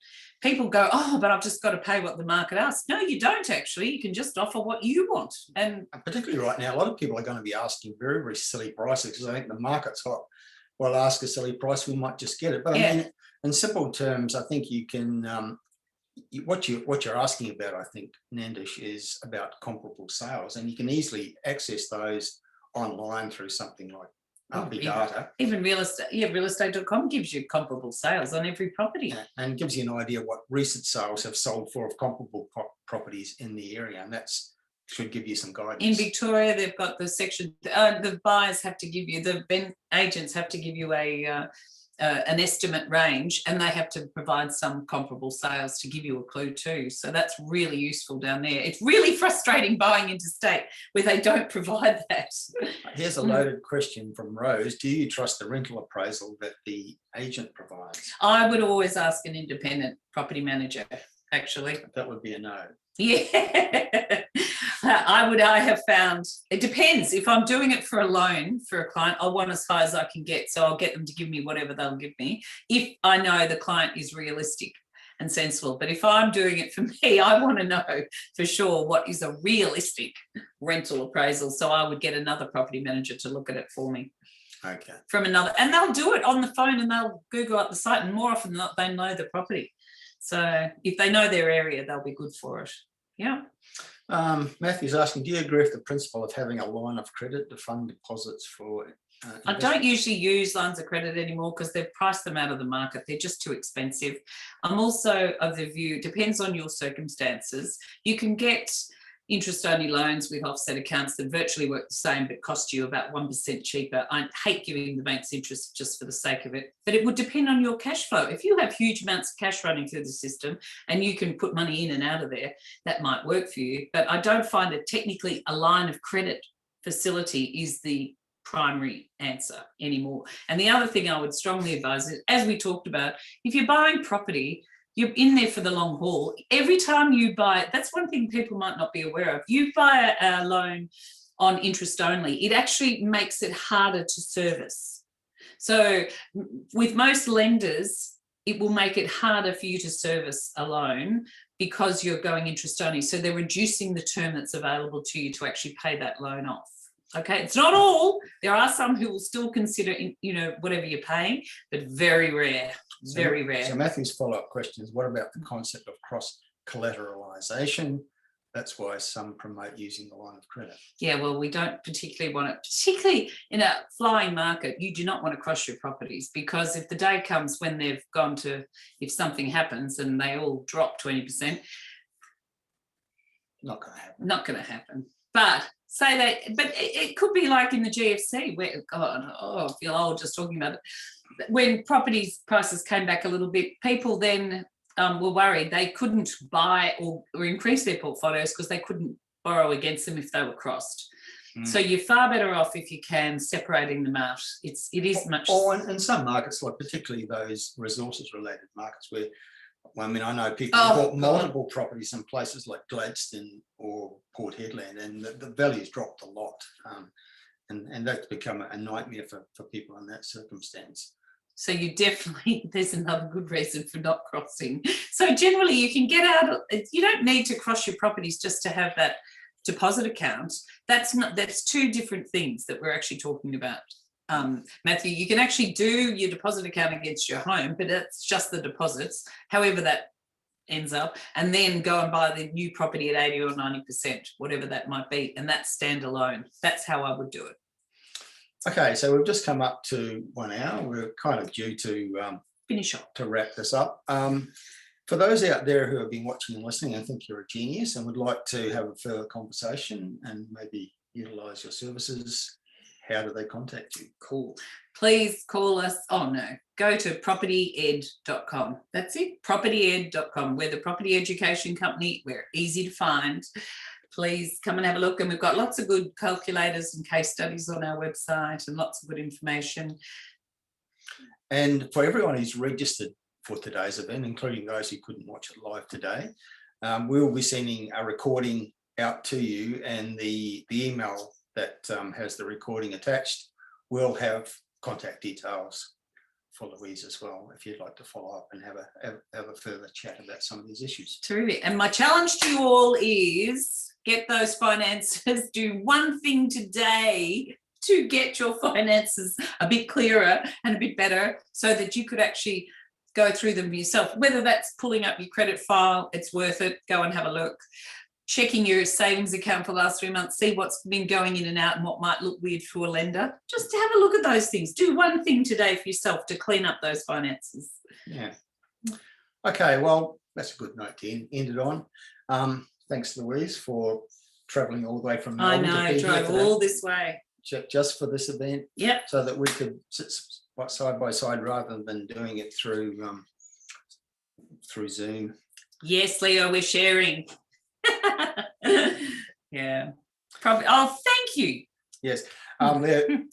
go, oh, but I've just got to pay what the market asks. No, you don't actually. You can just offer what you want. And particularly right now, a lot of people are going to be asking very, very silly prices because I think the market's hot. Well, ask a silly price, we might just get it. But I mean, in simple terms, I think you can, what you're asking about, I think, Nandish, is about comparable sales, and you can easily access those online through something like data. Even real estate, realestate.com gives you comparable sales on every property. And gives you an idea what recent sales have sold for of comparable properties in the area, and that's should give you some guidance. In Victoria, they've got the section, the buyers have to give you, the agents have to give you an estimate range, and they have to provide some comparable sales to give you a clue too. So that's really useful down there. It's really frustrating buying interstate where they don't provide that. Here's a loaded question from Rose. Do you trust the rental appraisal that the agent provides? I would always ask an independent property manager, actually. That would be a no. Yeah. I have found, it depends. If I'm doing it for a loan for a client, I want as high as I can get. So I'll get them to give me whatever they'll give me if I know the client is realistic and sensible. But if I'm doing it for me, I want to know for sure what is a realistic rental appraisal. So I would get another property manager to look at it for me. Okay. From another, and they'll do it on the phone, and they'll Google up the site, and more often than not, they know the property. So if they know their area, they'll be good for it. Yeah. Matthew's asking, do you agree with the principle of having a line of credit to fund deposits for I don't usually use lines of credit anymore because they've priced them out of the market. They're just too expensive. I'm also of the view, depends on your circumstances. You can get interest-only loans with offset accounts that virtually work the same but cost you about 1% cheaper. I hate giving the banks interest just for the sake of it, but it would depend on your cash flow. If you have huge amounts of cash running through the system and you can put money in and out of there, that might work for you. But I don't find it technically a line of credit facility is the primary answer anymore. And the other thing I would strongly advise is, as we talked about, if you're buying property, you're in there for the long haul. Every time you buy, that's one thing people might not be aware of. You buy a loan on interest only, it actually makes it harder to service. So with most lenders, it will make it harder for you to service a loan because you're going interest only. So they're reducing the term that's available to you to actually pay that loan off. Okay, it's not all. There are some who will still consider, you know, whatever you're paying, but very rare, very rare. So Matthew's follow-up question is, what about the concept of cross-collateralization? That's why some promote using the line of credit. Yeah, well, we don't particularly want it, particularly in a flying market. You do not want to cross your properties, because if the day comes when they've gone to, if something happens and they all drop 20%, not going to happen. Not going to happen. But say that, but it could be like in the GFC, where, God, I feel old just talking about it. When property prices came back a little bit, people then were worried they couldn't buy or increase their portfolios because they couldn't borrow against them if they were crossed. So you're far better off if you can separating them out. It is much. Or in some markets, like particularly those resources related markets where, I mean, I know people who bought multiple properties in places like Gladstone or Port Hedland, and the values dropped a lot. And that's become a nightmare for people in that circumstance. So you definitely, there's another good reason for not crossing. So generally you can get out, you don't need to cross your properties just to have that deposit account. That's two different things that we're actually talking about. Matthew, you can actually do your deposit account against your home, but it's just the deposits, however that ends up, and then go and buy the new property at 80 or 90%, whatever that might be, and that's standalone. That's how I would do it. Okay, so we've just come up to 1 hour. We're kind of due to finish up to wrap this up. For those out there who have been watching and listening, I think you're a genius and would like to have a further conversation and maybe utilise your services. How do they contact you? Cool. Please call us. Oh no, go to propertyed.com. That's it, propertyed.com. We're the property education company. We're easy to find. Please come and have a look, and we've got lots of good calculators and case studies on our website and lots of good information. And for everyone who's registered for today's event, including those who couldn't watch it live today, we'll be sending a recording out to you, and the email that has the recording attached will have contact details for Louise as well, if you'd like to follow up and have a further chat about some of these issues. Terrific. And my challenge to you all is get those finances, do one thing today to get your finances a bit clearer and a bit better so that you could actually go through them yourself. Whether that's pulling up your credit file, it's worth it. Go and have a look. Checking your savings account for the last 3 months, see what's been going in and out and what might look weird for a lender. Just have a look at those things. Do one thing today for yourself to clean up those finances. Yeah. Okay, well, that's a good note to end it on. Thanks, Louise, for travelling all the way from Melbourne. I know, drove all this way. Just for this event. Yep. So that we could sit side by side rather than doing it through Zoom. Yes, Leo, we're sharing. Yeah. Probably. Oh, thank you. Yes.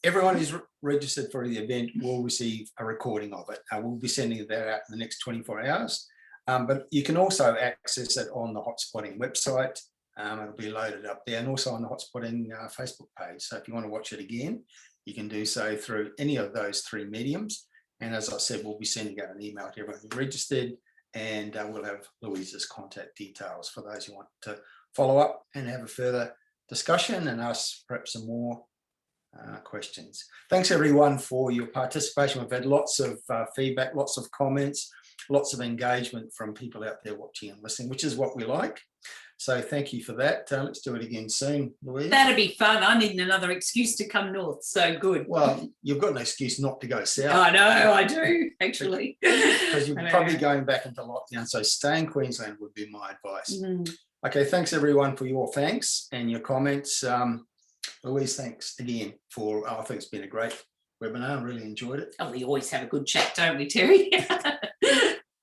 Everyone who's registered for the event will receive a recording of it. We'll be sending that out in the next 24 hours. But you can also access it on the Hotspotting website. It'll be loaded up there, and also on the Hotspotting Facebook page. So if you want to watch it again, you can do so through any of those three mediums. And as I said, we'll be sending out an email to everyone who's registered, and we'll have Louise's contact details for those who want to follow up and have a further discussion and ask perhaps some more questions. Thanks everyone for your participation. We've had lots of feedback, lots of comments, lots of engagement from people out there watching and listening, which is what we like. So thank you for that. Let's do it again soon, Louise. That'd be fun. I need another excuse to come north. So good. Well, you've got an excuse not to go south. I know, I do, actually. Because you're probably going back into lockdown. So stay in Queensland would be my advice. Okay, thanks everyone for your thanks and your comments. Louise, thanks again for, I think it's been a great webinar. I really enjoyed it. Oh, we always have a good chat, don't we, Terry?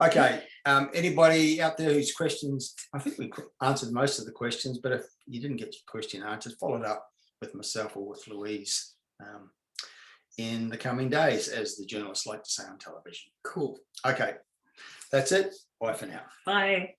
Okay, anybody out there whose questions, I think we answered most of the questions, but if you didn't get your question answered, follow it up with myself or with Louise in the coming days, as the journalists like to say on television. Cool. Okay, that's it. Bye for now. Bye.